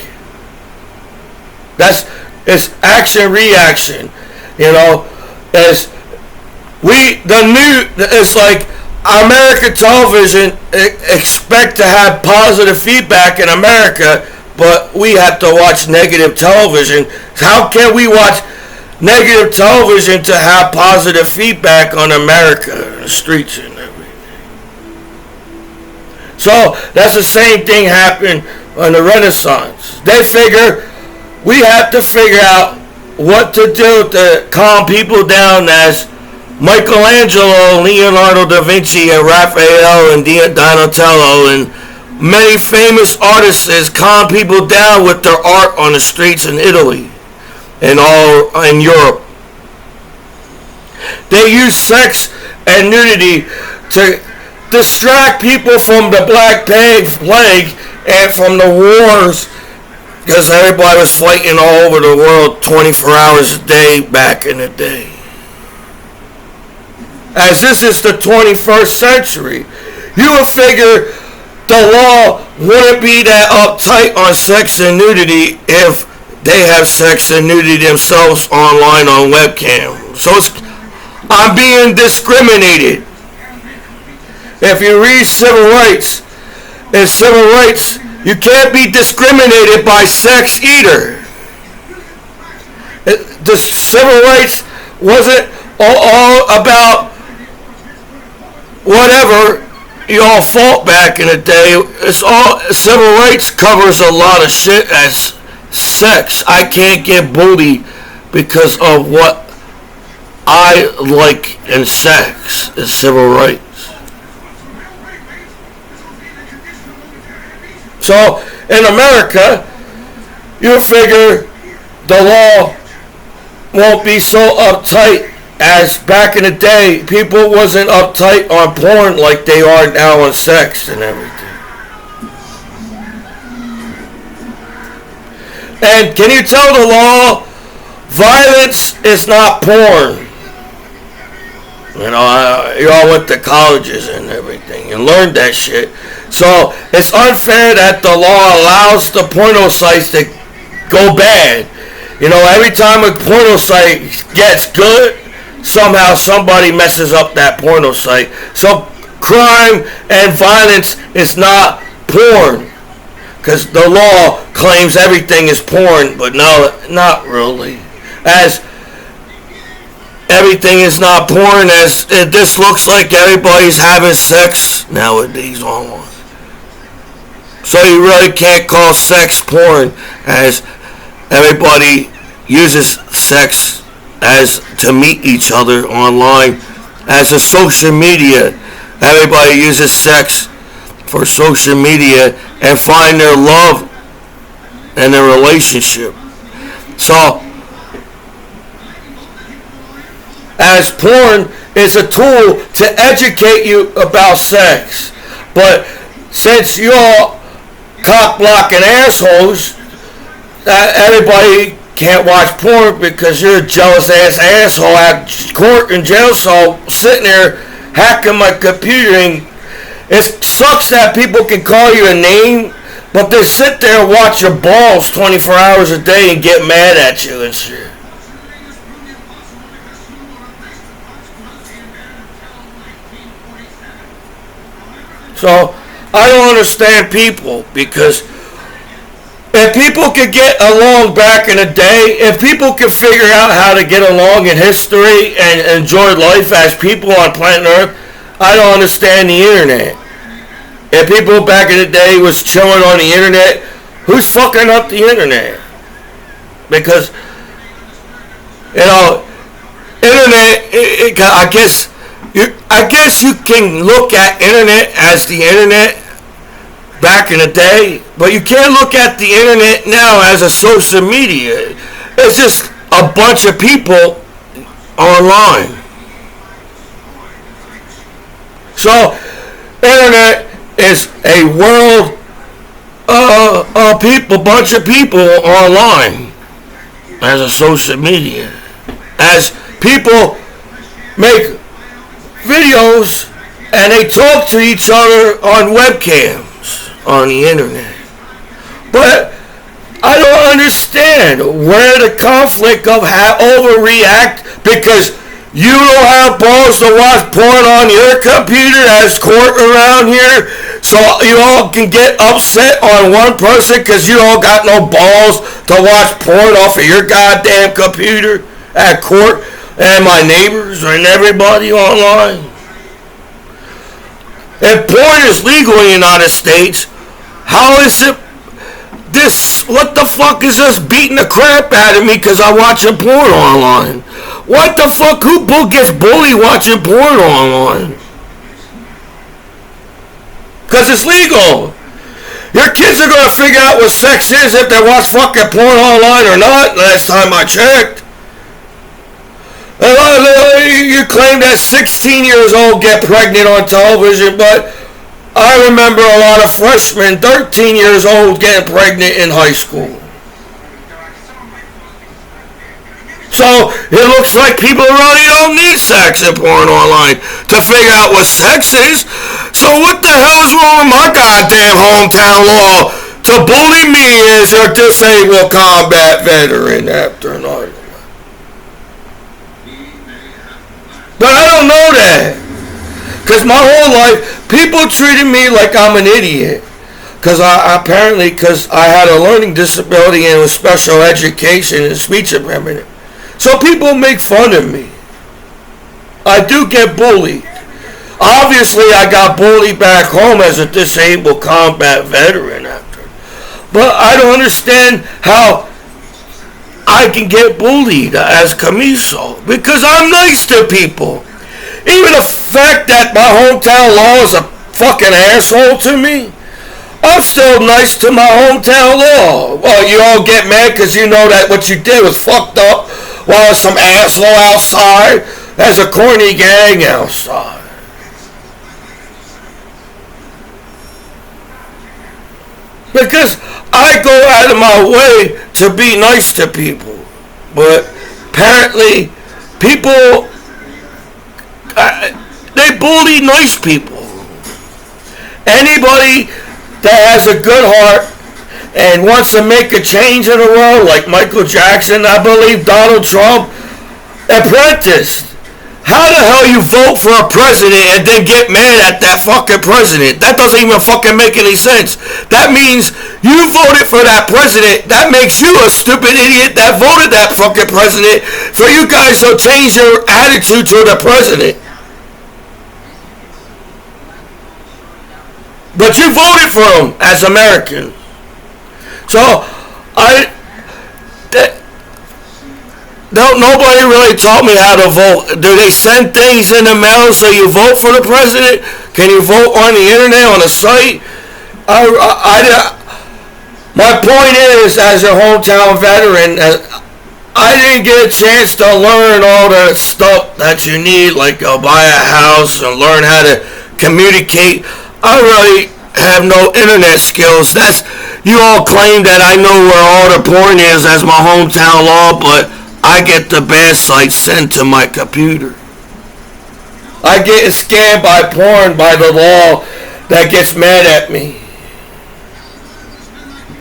It's action reaction. You know, it's like American television expect to have positive feedback in America, but we have to watch negative television. How can we watch negative television to have positive feedback on America and the streets and everything? So that's the same thing happened in the Renaissance. They figure we have to figure out what to do to calm people down, as Michelangelo, Leonardo da Vinci, and Raphael, and Donatello, and many famous artists calm people down with their art on the streets in Italy and all in Europe. They use sex and nudity to distract people from the Black Plague and from the wars, because everybody was fighting all over the world 24 hours a day back in the day. As this is the 21st century, you would figure the law wouldn't be that uptight on sex and nudity if they have sex and nudity themselves online on webcam. So I'm being discriminated. If you read civil rights, in civil rights, you can't be discriminated by sex either. The civil rights wasn't all about whatever you all fought back in the day. It's all, civil rights covers a lot of shit as sex. I can't get bullied because of what I like in sex. Is civil rights. So in America, you figure the law won't be so uptight as back in the day. People wasn't uptight on porn like they are now on sex and everything. And can you tell the law violence is not porn? You know, you all went to colleges and everything and learned that shit. So it's unfair that the law allows the porno sites to go bad. You know, every time a porno site gets good, somehow somebody messes up that porno site. So crime and violence is not porn, because the law claims everything is porn, but no, not really. As everything is not porn, as this looks like everybody's having sex nowadays online. So you really can't call sex porn, as everybody uses sex as to meet each other online. As a social media, everybody uses sex for social media and find their love and their relationship. So as porn is a tool to educate you about sex, but since you all cock blocking assholes, everybody can't watch porn because you're a jealous ass asshole at court and jail cell sitting there hacking my computer. And it sucks that people can call you a name, but they sit there and watch your balls 24 hours a day and get mad at you and shit. So I don't understand people, because if people could get along back in the day, if people could figure out how to get along in history and enjoy life as people on planet Earth, I don't understand the internet. If people back in the day was chilling on the internet, who's fucking up the internet? Because, you know, internet, I guess you can look at internet as the internet back in the day, but you can't look at the internet now as a social media. It's just a bunch of people online. So internet is a world of people, bunch of people online as a social media. As people make videos and they talk to each other on webcams on the internet. But I don't understand where the conflict of overreact, because you don't have balls to watch porn on your computer as court around here, so you all can get upset on one person because you all got no balls to watch porn off of your goddamn computer at court, and my neighbors and everybody online. If porn is legal in the United States, how is it this? What the fuck is this beating the crap out of me because I watch a porn online? What the fuck? Who gets bullied watching porn online? Because it's legal. Your kids are going to figure out what sex is if they watch fucking porn online or not, last time I checked. You claim that 16 years old get pregnant on television, but I remember a lot of freshmen, 13 years old, getting pregnant in high school. So it looks like people really don't need sex in porn online to figure out what sex is. So what the hell is wrong with my goddamn hometown law to bully me as a disabled combat veteran after 9/11? But I don't know that. Because my whole life, people treated me like I'm an idiot. Because I had a learning disability and was special education and speech impediment. So people make fun of me. I do get bullied. Obviously, I got bullied back home as a disabled combat veteran after. But I don't understand how I can get bullied as Commiso because I'm nice to people. Even the fact that my hometown law is a fucking asshole to me, I'm still nice to my hometown law. Well, you all get mad because you know that what you did was fucked up while some asshole outside has a corny gang outside. Because I go out of my way to be nice to people. But apparently people, they bully nice people. Anybody that has a good heart and wants to make a change in the world, like Michael Jackson, I believe Donald Trump, apprenticed. How the hell you vote for a president and then get mad at that fucking president? That doesn't even fucking make any sense. That means you voted for that president. That makes you a stupid idiot that voted that fucking president for you guys to change your attitude to the president. But you voted for him as Americans. So, nobody really taught me how to vote. Do they send things in the mail so you vote for the president? Can you vote on the internet, on a site? My point is, as a hometown veteran, I didn't get a chance to learn all the stuff that you need, like buy a house and learn how to communicate. I really have no internet skills. You all claim that I know where all the porn is as my hometown law, but I get the bad sites sent to my computer. I get scammed by porn by the law that gets mad at me.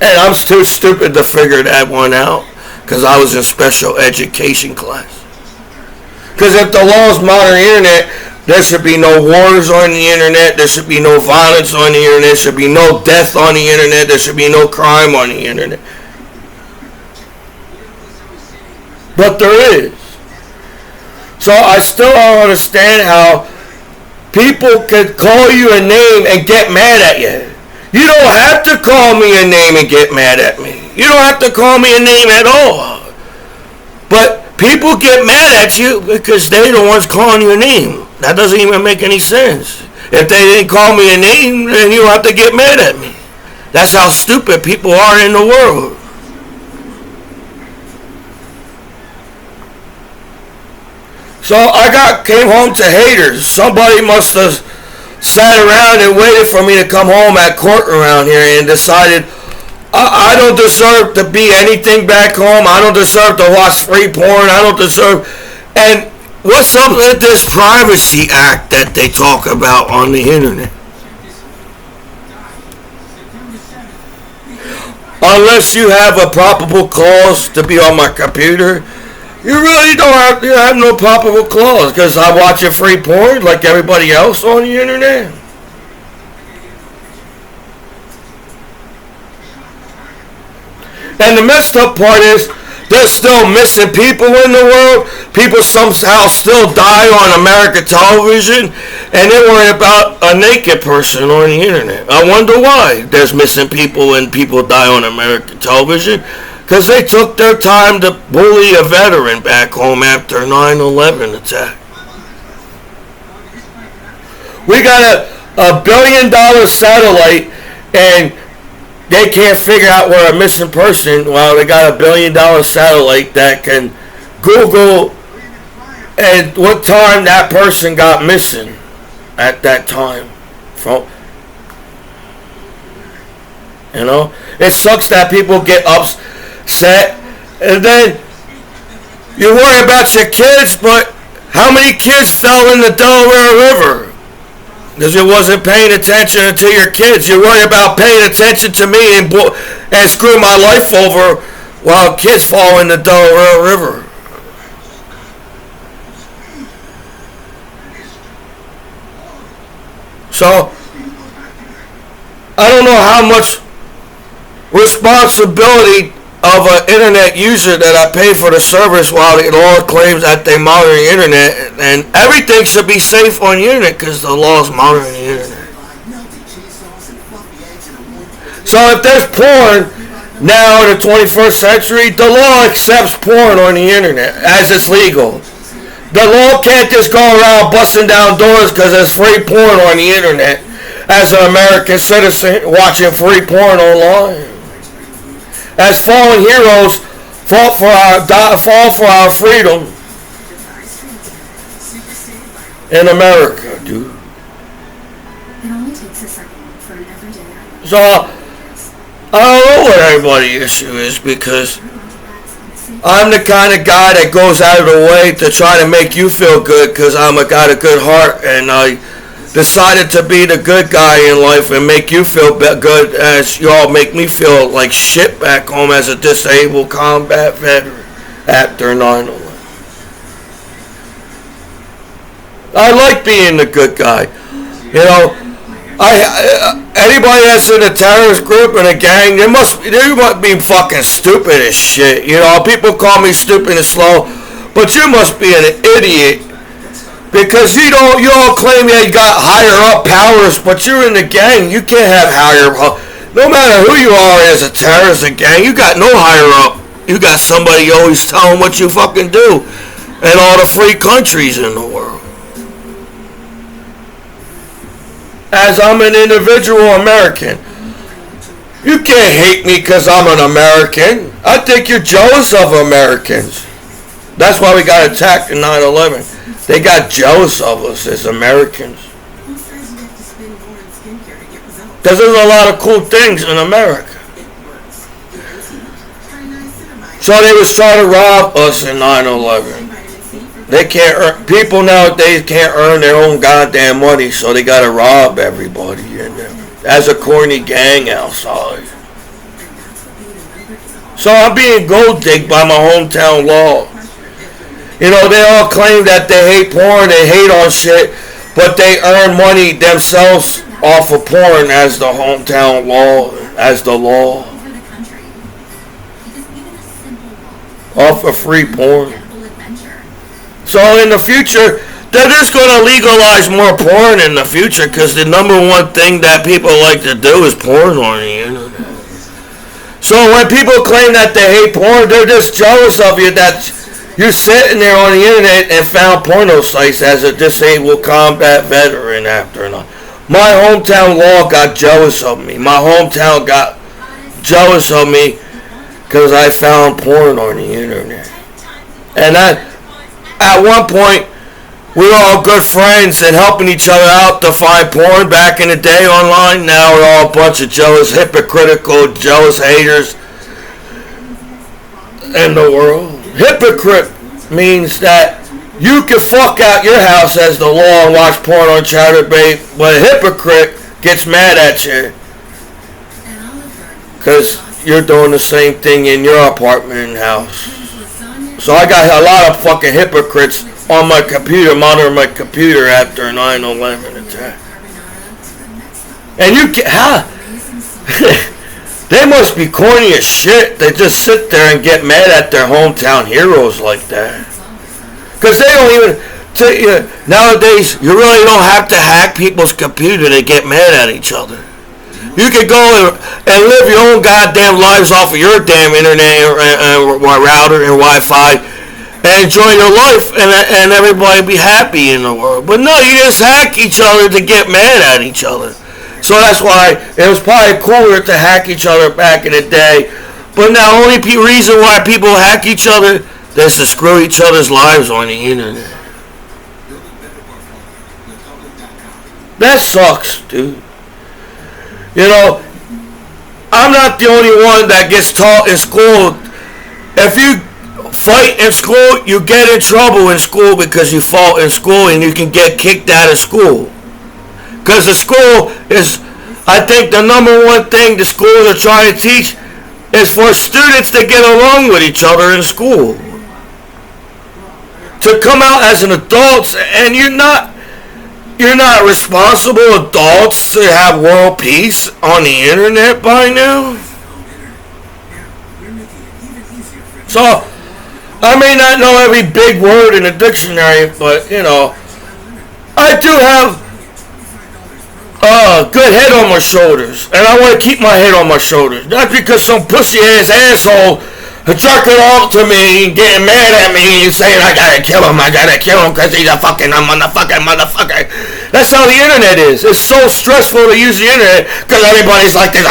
And I'm too stupid to figure that one out because I was in special education class. Because if the law is modern internet, there should be no wars on the internet. There should be no violence on the internet. There should be no death on the internet. There should be no crime on the internet. But there is. So I still don't understand how people could call you a name and get mad at you. You don't have to call me a name and get mad at me. You don't have to call me a name at all. But people get mad at you because they're the ones calling you a name. That doesn't even make any sense. If they didn't call me a name, then you don't have to get mad at me. That's how stupid people are in the world. So I came home to haters. Somebody must have sat around and waited for me to come home at court around here and decided I don't deserve to be anything back home. I don't deserve to watch free porn. I don't deserve. And what's up with this Privacy Act that they talk about on the internet? Unless you have a probable cause to be on my computer, you really don't have no probable cause because I watch a free porn like everybody else on the internet. And the messed up part is There's still missing people in the world. People somehow still die on American television, and they're worried about a naked person on the internet. I wonder why there's missing people and people die on American television. Because they took their time to bully a veteran back home after 9/11 attack. We got a $1 billion satellite, and they can't figure out where a missing person. Well, they got a $1 billion satellite that can Google and what time that person got missing at that time. You know, it sucks that people get upset, and then you worry about your kids, but how many kids fell in the Delaware River? Because you wasn't paying attention to your kids. You worry about paying attention to me and screw my life over while kids fall in the Delaware River. So, I don't know how much responsibility of an internet user that I pay for the service while the law claims that they monitor the internet, and everything should be safe on the internet because the law's monitoring the internet. So if there's porn now in the 21st century, the law accepts porn on the internet as it's legal. The law can't just go around busting down doors because there's free porn on the internet as an American citizen watching free porn online. As fallen heroes fought for our freedom in America, dude. So I don't know what everybody's issue is, because I'm the kind of guy that goes out of the way to try to make you feel good, because got a good heart, and I decided to be the good guy in life and make you feel good as y'all make me feel like shit back home as a disabled combat veteran after 9/11. I like being the good guy. You know, anybody that's in a terrorist group and a gang, they must be fucking stupid as shit. You know, people call me stupid and slow, but you must be an idiot. Because you all claim that you got higher up powers, but you're in the gang. You can't have higher up. No matter who you are as a terrorist or gang, you got no higher up. You got somebody always telling what you fucking do in all the free countries in the world. As I'm an individual American, you can't hate me because I'm an American. I think you're jealous of Americans. That's why we got attacked in 9/11. They got jealous of us as Americans. Because there's a lot of cool things in America. So they was trying to rob us in 9/11. They can't earn, people nowadays can't earn their own goddamn money, so they gotta rob everybody in there. As a corny gang outside. So I'm being gold digged by my hometown law. You know, they all claim that they hate porn, they hate on shit, but they earn money themselves off of porn as the hometown law, as the law. Off of free porn. So in the future, they're just going to legalize more porn in the future, because the number one thing that people like to do is porn on the internet. So when people claim that they hate porn, they're just jealous of you that you're sitting there on the internet and found porno sites as a disabled combat veteran after. My hometown law got jealous of me. My hometown got jealous of me because I found porn on the internet. And at one point, we were all good friends and helping each other out to find porn back in the day online. Now we're all a bunch of jealous, hypocritical, jealous haters in the world. Hypocrite means that you can fuck out your house as the law and watch porn on Chatterbait, but a hypocrite gets mad at you because you're doing the same thing in your apartment and house. So I got a lot of fucking hypocrites on my computer, monitoring my computer after 9/11 attack. And you can, They must be corny as shit. They just sit there and get mad at their hometown heroes like that. Because they don't even... Nowadays, you really don't have to hack people's computer to get mad at each other. You can go and live your own goddamn lives off of your damn internet router and Wi-Fi and enjoy your life and everybody be happy in the world. But no, you just hack each other to get mad at each other. So that's why it was probably cooler to hack each other back in the day. But the only reason why people hack each other is to screw each other's lives on the internet. That sucks, dude. You know, I'm not the only one that gets taught in school. If you fight in school, you get in trouble in school because you fought in school and you can get kicked out of school. Because the school is, I think the number one thing the schools are trying to teach is for students to get along with each other in school. To come out as an adult and you're not responsible adults to have world peace on the internet by now. So, I may not know every big word in the dictionary, but, you know, I do have a good head on my shoulders, and I want to keep my head on my shoulders. Not because some pussy-ass asshole jerking off to me and getting mad at me and saying I gotta kill him because he's a fucking motherfucker. That's how the internet is. It's so stressful to use the internet because everybody's like this, I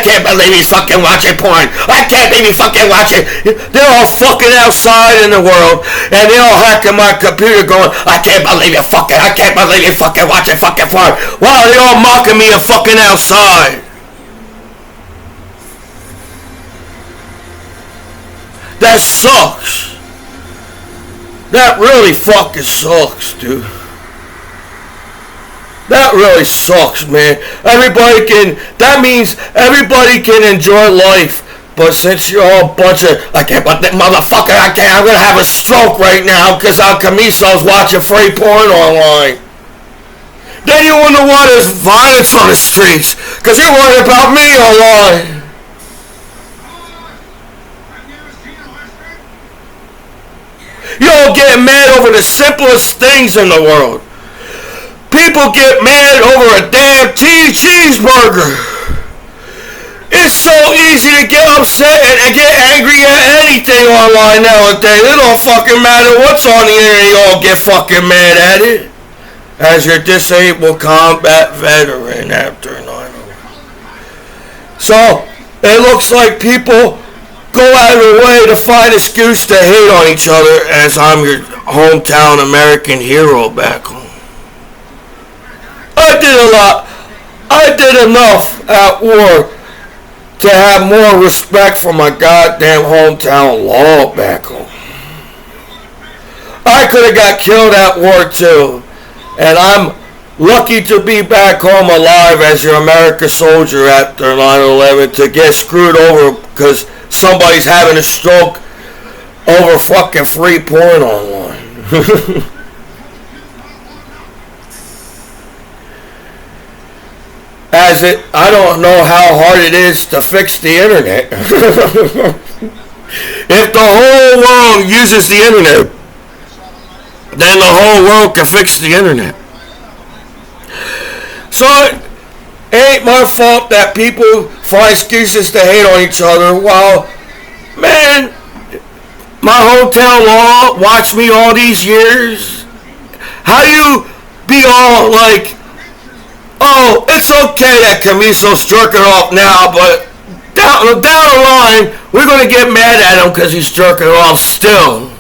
can't believe he's fucking watching porn. I can't believe he's fucking watching. They're all fucking outside in the world and they're all hacking my computer going, I can't believe you're fucking watching fucking porn. Wow, they're all mocking me and fucking outside. That sucks. That really fucking sucks, dude. That really sucks, man. That means everybody can enjoy life. But since you're all a bunch of, I'm gonna have a stroke right now because Commiso's watching free porn online. Then you wonder why there's violence on the streets. Because you're worried about me online. You don't get mad over the simplest things in the world. People get mad over a damn cheeseburger. It's so easy to get upset and get angry at anything online nowadays. It don't fucking matter what's on the internet, you all get fucking mad at it. As your disabled combat veteran after 9/11. So, it looks like people go out of their way to find an excuse to hate on each other as I'm your hometown American hero back home. I did enough at war to have more respect for my goddamn hometown law back home. I could have got killed at war too, and I'm lucky to be back home alive as your American soldier after 9/11 to get screwed over because somebody's having a stroke over fucking free porn online. I don't know how hard it is to fix the internet. If the whole world uses the internet, then the whole world can fix the internet. So it ain't my fault that people find excuses to hate on each other while, man, my hometown law watched me all these years. How do you be all like, oh, it's okay that Commiso's jerking off now, but down the line, we're going to get mad at him because he's jerking off still.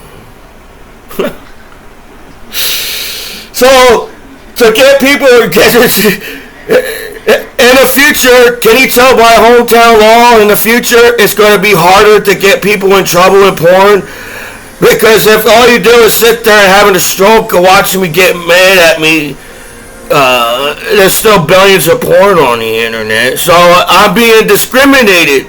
So, to get people to get in the future, can you tell by hometown law in the future it's going to be harder to get people in trouble in porn? Because if all you do is sit there and having a stroke and watching me get mad at me, there's still billions of porn on the internet. So I'm being discriminated.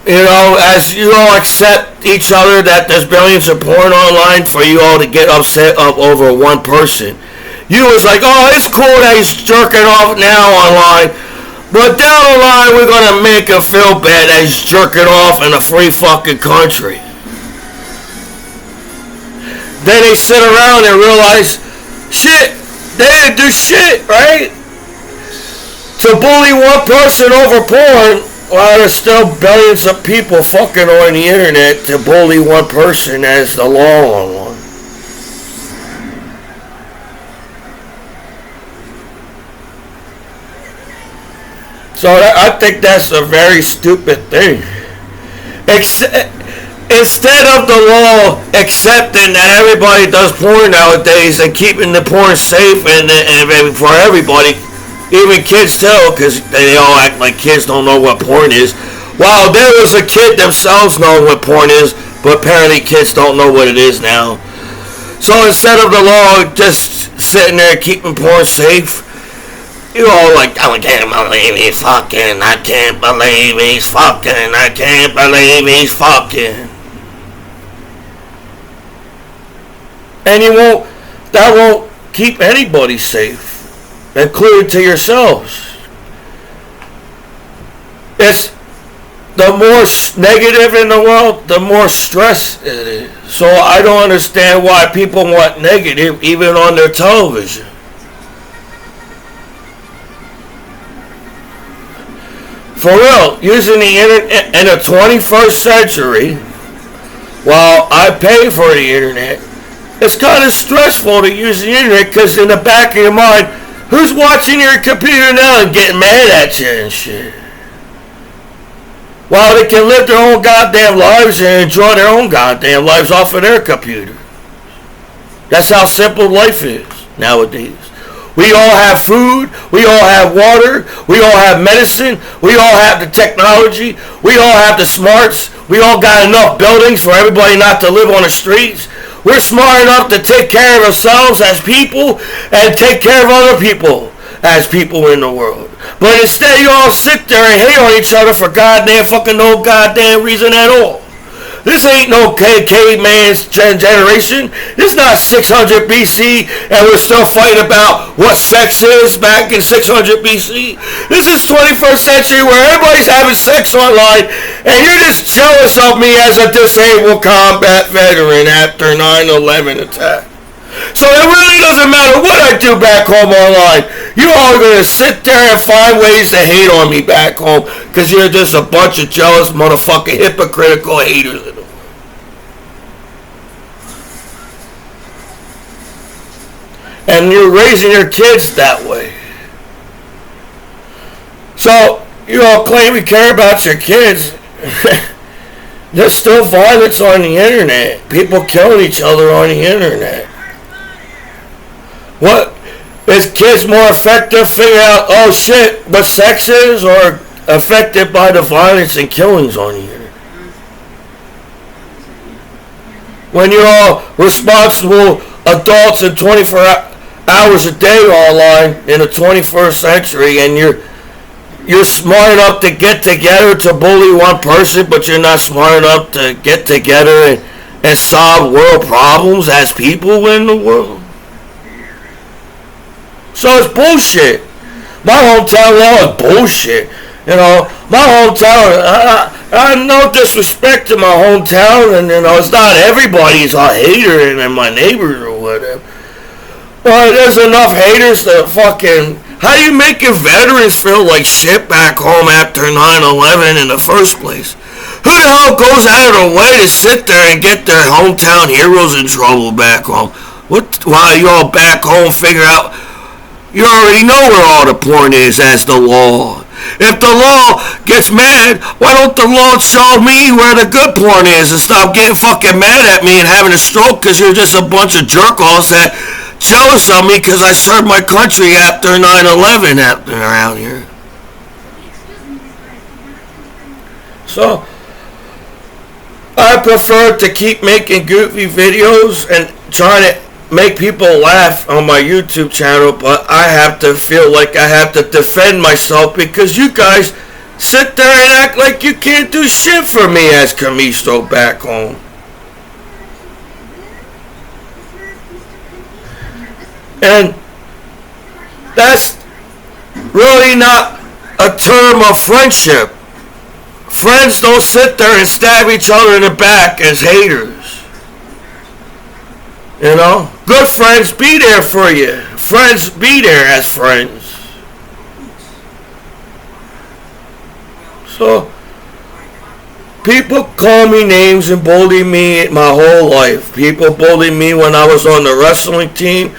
You know, as you all accept each other that there's billions of porn online for you all to get upset up over one person. You was like, oh, it's cool that he's jerking off now online. But down the line, we're gonna make him feel bad that he's jerking off in a free fucking country. Then they sit around and realize, shit, they didn't do shit, right? To bully one person over porn, while there's still billions of people fucking on the internet to bully one person as the law on one. So I think that's a very stupid thing. Instead of the law accepting that everybody does porn nowadays and keeping the porn safe and for everybody, even kids too, because they all act like kids don't know what porn is. Wow, there was a kid themselves knowing what porn is, but apparently kids don't know what it is now. So instead of the law just sitting there keeping porn safe, you all like, I can't believe he's fucking, I can't believe he's fucking, I can't believe he's fucking. And that won't keep anybody safe, including to yourselves. It's the more negative in the world, the more stress it is. So I don't understand why people want negative even on their television. For real, using the internet in the 21st century, while I pay for the internet, it's kind of stressful to use the internet because in the back of your mind, who's watching your computer now and getting mad at you and shit? While they can live their own goddamn lives and enjoy their own goddamn lives off of their computer. That's how simple life is nowadays. We all have food, we all have water, we all have medicine, we all have the technology, we all have the smarts, we all got enough buildings for everybody not to live on the streets. We're smart enough to take care of ourselves as people and take care of other people as people in the world. But instead you all sit there and hate on each other for goddamn fucking no goddamn reason at all. This ain't no caveman's generation. This is not 600 BC and we're still fighting about what sex is back in 600 BC. This is 21st century where everybody's having sex online and you're just jealous of me as a disabled combat veteran after 9/11 attack. So it really doesn't matter what I do back home online. You all are going to sit there and find ways to hate on me back home because you're just a bunch of jealous motherfucking hypocritical haters. And you're raising your kids that way. So you all claim you care about your kids. There's still violence on the internet. People killing each other on the internet. What is kids more effective figuring out, oh shit, what sex is, or affected by the violence and killings on the internet? When you're all responsible adults in 24 hours a day online in the 21st century and you're smart enough to get together to bully one person, but you're not smart enough to get together and solve world problems as people in the world. So it's bullshit. My hometown law is bullshit. You know, my hometown, I no disrespect to my hometown, and it's not everybody's a hater and my neighbors or whatever. But there's enough haters to fucking, how do you make your veterans feel like shit back home after 9/11 in the first place? Who the hell goes out of their way to sit there and get their hometown heroes in trouble back home? While you all back home figure out, you already know where all the porn is as the law. If the law gets mad, why don't the law show me where the good porn is and stop getting fucking mad at me and having a stroke because you're just a bunch of jerk-offs that jealous of me because I served my country after 9/11 around here. So I prefer to keep making goofy videos and trying to make people laugh on my YouTube channel, but I have to feel like I have to defend myself because you guys sit there and act like you can't do shit for me as Commiso back home. And that's really not a a term of friendship. Friends don't sit there and stab each other in the back as haters. You know? Good friends be there for you. Friends be there as friends. So, people call me names and bully me my whole life. People bullied me when I was on the wrestling team.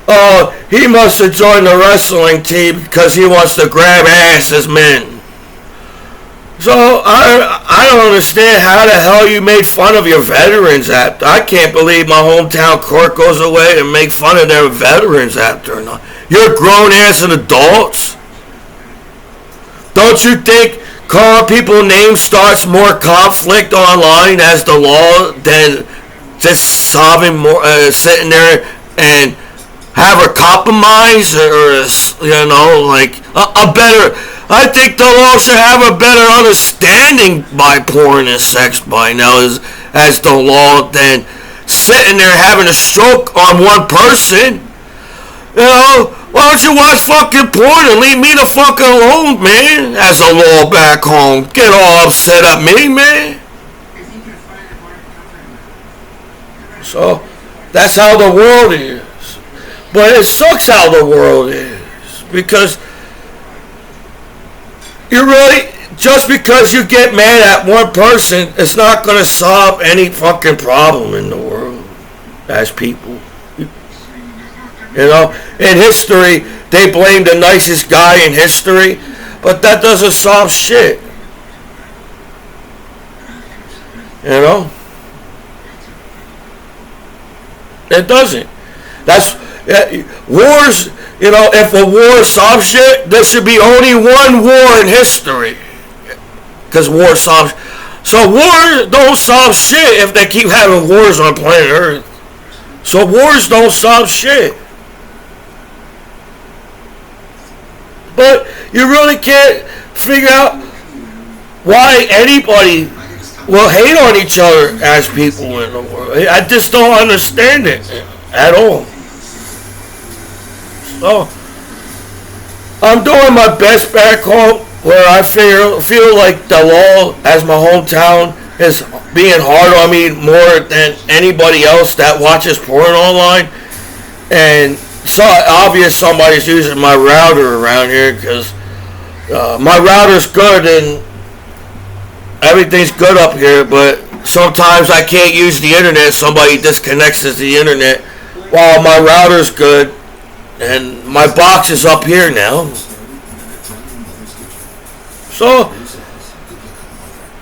Oh, he must have joined the wrestling team because he wants to grab ass as men. So I don't understand how the hell you made fun of your Veterans Act. I can't believe my hometown court goes away and make fun of their Veterans Act or not. You're grown ass adults. Don't you think calling people names starts more conflict online as the law than just solving more, sitting there and have a compromise or you know, like a better. I think the law should have a better understanding by porn and sex by now as the law than sitting there having a stroke on one person. You know, why don't you watch fucking porn and leave me the fuck alone, man? As the law back home. Get all upset at me, man. So, that's how the world is. But it sucks how the world is. Because you really, just because you get mad at one person, it's not going to solve any fucking problem in the world as people. You know, in history, they blame the nicest guy in history, but that doesn't solve shit. You know? It doesn't. That's, wars, you know, if a war solves shit, there should be only one war in history. Because war solves, so wars don't solve shit if they keep having wars on planet Earth. So wars don't solve shit. But you really can't figure out why anybody will hate on each other as people in the world. I just don't understand it at all. So, I'm doing my best back home where I feel like the law as my hometown is being hard on me more than anybody else that watches porn online. And so obvious somebody's using my router around here because my router's good and everything's good up here, but sometimes I can't use the internet. Somebody disconnects the internet while my router's good and my box is up here now. So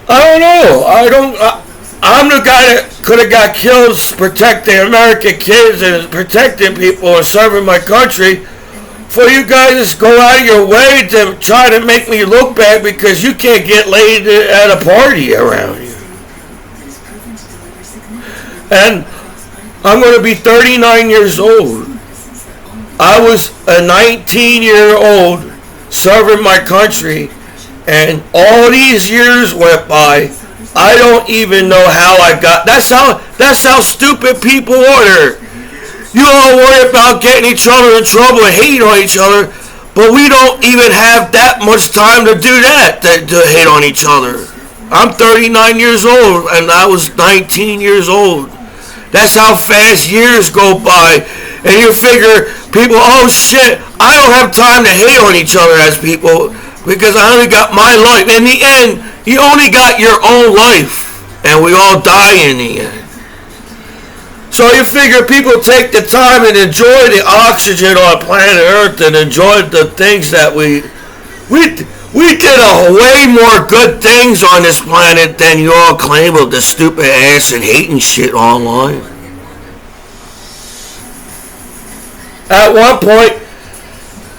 I don't know. I'm the guy that could have got killed protecting American kids and protecting people and serving my country. For you guys to go out of your way to try to make me look bad because you can't get laid at a party around you. And I'm going to be 39 years old. I was a 19-year-old serving my country, and all these years went by. I don't even know how I got. That's how stupid people are. You all worry about getting each other in trouble and hate on each other, but we don't even have that much time to do that, to hate on each other. I'm 39 years old, and I was 19 years old. That's how fast years go by. And you figure people, oh shit, I don't have time to hate on each other as people because I only got my life. In the end, you only got your own life, and we all die in the end. So you figure people take the time and enjoy the oxygen on planet Earth and enjoy the things that we did a way more good things on this planet than you all claim with the stupid ass and hating shit online. At one point,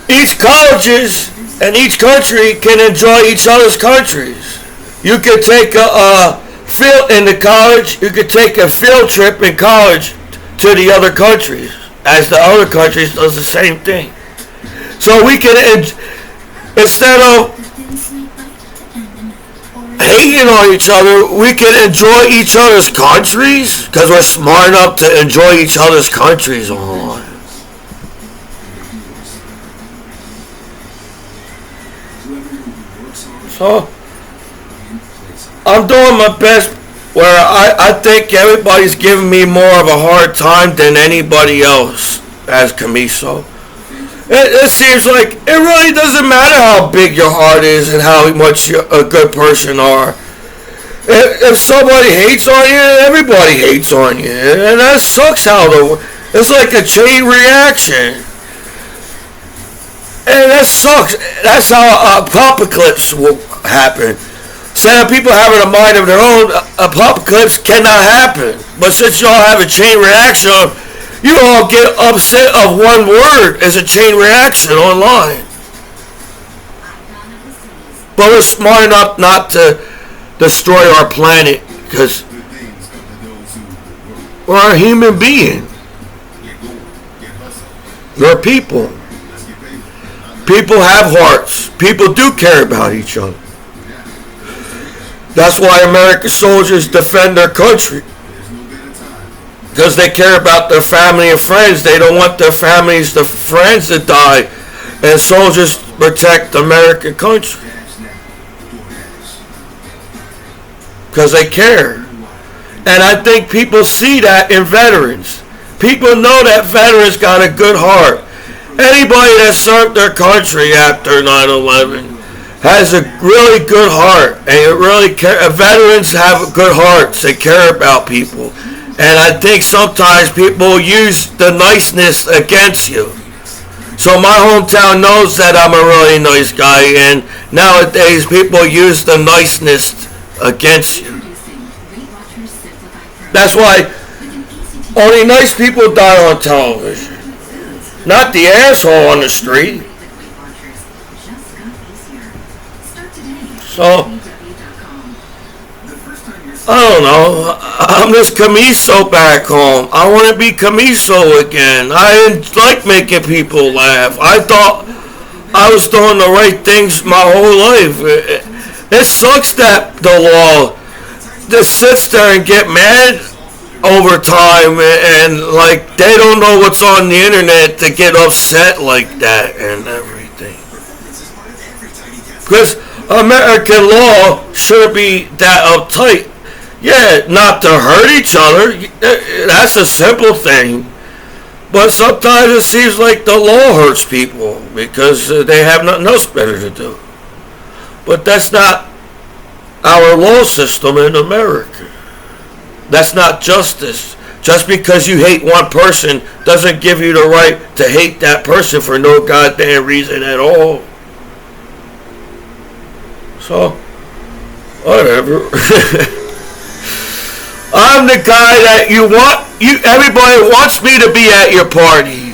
each colleges and each country can enjoy each other's countries. You could take a field in the college. You could take a field trip in college to the other countries, as the other countries does the same thing. So we can, instead of hating on each other, we can enjoy each other's countries because we're smart enough to enjoy each other's countries online. So I'm doing my best where I think everybody's giving me more of a hard time than anybody else as Commiso. It seems like it really doesn't matter how big your heart is and how much you a good person are. If somebody hates on you, everybody hates on you, and that sucks. It's like a chain reaction, and that sucks. That's how apocalypse will happen. Instead of people having a mind of their own, apocalypse cannot happen. But since y'all have a chain reaction, you all get upset of one word as a chain reaction online. But we're smart enough not to destroy our planet because we're a human being. We're people. People have hearts. People do care about each other. That's why American soldiers defend their country. Because they care about their family and friends. They don't want their families, their friends to die. And soldiers protect the American country. Because they care. And I think people see that in veterans. People know that veterans got a good heart. Anybody that served their country after 9/11 has a really good heart, and it really veterans have good hearts. They care about people, and I think sometimes people use the niceness against you. So my hometown knows that I'm a really nice guy, and nowadays people use the niceness against you. That's why only nice people die on television, not the asshole on the street. So, I don't know. I'm just Commiso back home. I want to be Commiso again. I didn't like making people laugh. I thought I was doing the right things my whole life. It sucks that the law just sits there and get mad over time and like they don't know what's on the internet to get upset like that and everything. Because American law shouldn't be that uptight. Yeah, not to hurt each other. That's a simple thing. But sometimes it seems like the law hurts people because they have nothing else better to do. But that's not our law system in America. That's not justice. Just because you hate one person doesn't give you the right to hate that person for no goddamn reason at all. So, whatever. I'm the guy that everybody wants me to be at your party.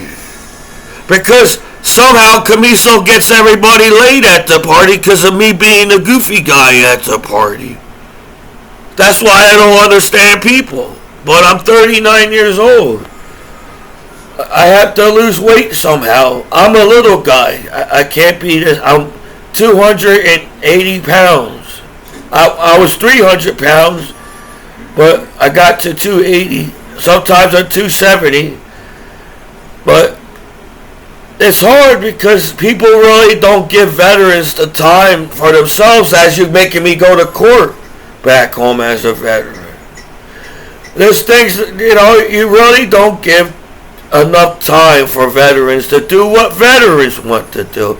Because somehow Commiso gets everybody laid at the party because of me being the goofy guy at the party. That's why I don't understand people. But I'm 39 years old. I have to lose weight somehow. I'm a little guy. I can't be this. I'm 280 pounds. I was 300 pounds, but I got to 280. Sometimes I'm 270. But it's hard because people really don't give veterans the time for themselves as you're making me go to court back home as a veteran. There's things, you really don't give enough time for veterans to do what veterans want to do.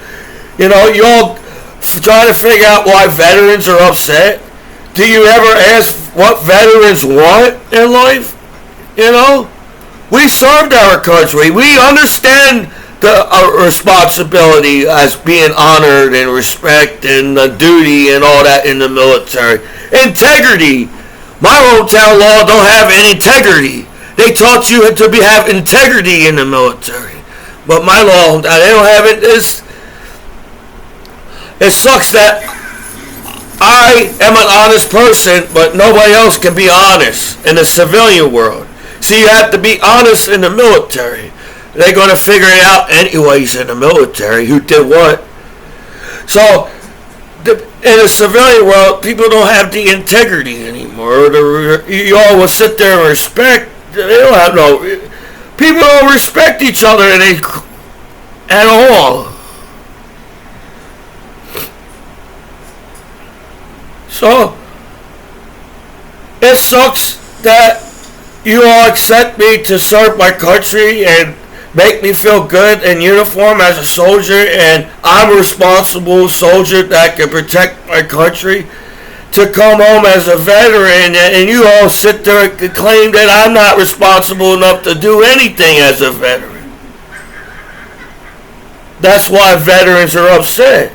You all try to figure out why veterans are upset. Do you ever ask what veterans want in life? We served our country. We understand the responsibility as being honored and respect and the duty and all that in the military. Integrity. My hometown law don't have any integrity. They taught you to have integrity in the military. But my law, they don't have it. It sucks that I am an honest person, but nobody else can be honest in the civilian world. See, you have to be honest in the military. They're going to figure it out anyways in the military, who did what. So, in the civilian world, people don't have the integrity anymore. You all will sit there and respect. They don't have no. People don't respect each other at all. So it sucks that you all accept me to serve my country and make me feel good in uniform as a soldier, and I'm a responsible soldier that can protect my country, to come home as a veteran, and you all sit there and claim that I'm not responsible enough to do anything as a veteran. That's why veterans are upset.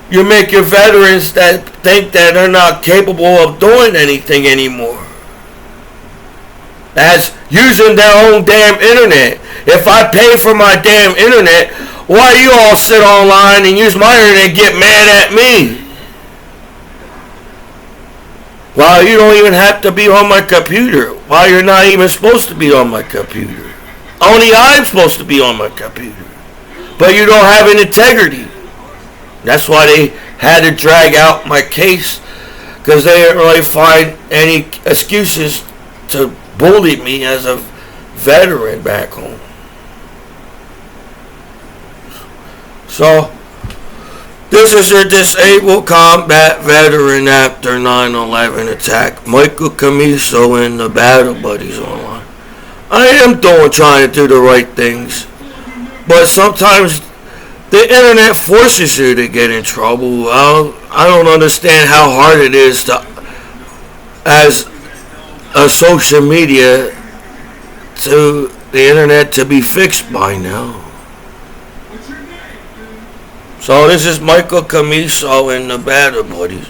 You make your veterans that think that they're not capable of doing anything anymore. That's using their own damn internet. If I pay for my damn internet, why do you all sit online and use my internet and get mad at me? Well, you don't even have to be on my computer. Why, you're not even supposed to be on my computer. Only I'm supposed to be on my computer. But you don't have an integrity. That's why they had to drag out my case, because they didn't really find any excuses to bully me as a veteran back home. So, this is your disabled combat veteran after 9/11 attack, Michael Commiso and the Battle Buddies online. I am trying to do the right things, but sometimes the internet forces you to get in trouble. I don't understand how hard it is to, as a social media, to the internet to be fixed by now. So this is Michael Commiso and the Battle Buddies.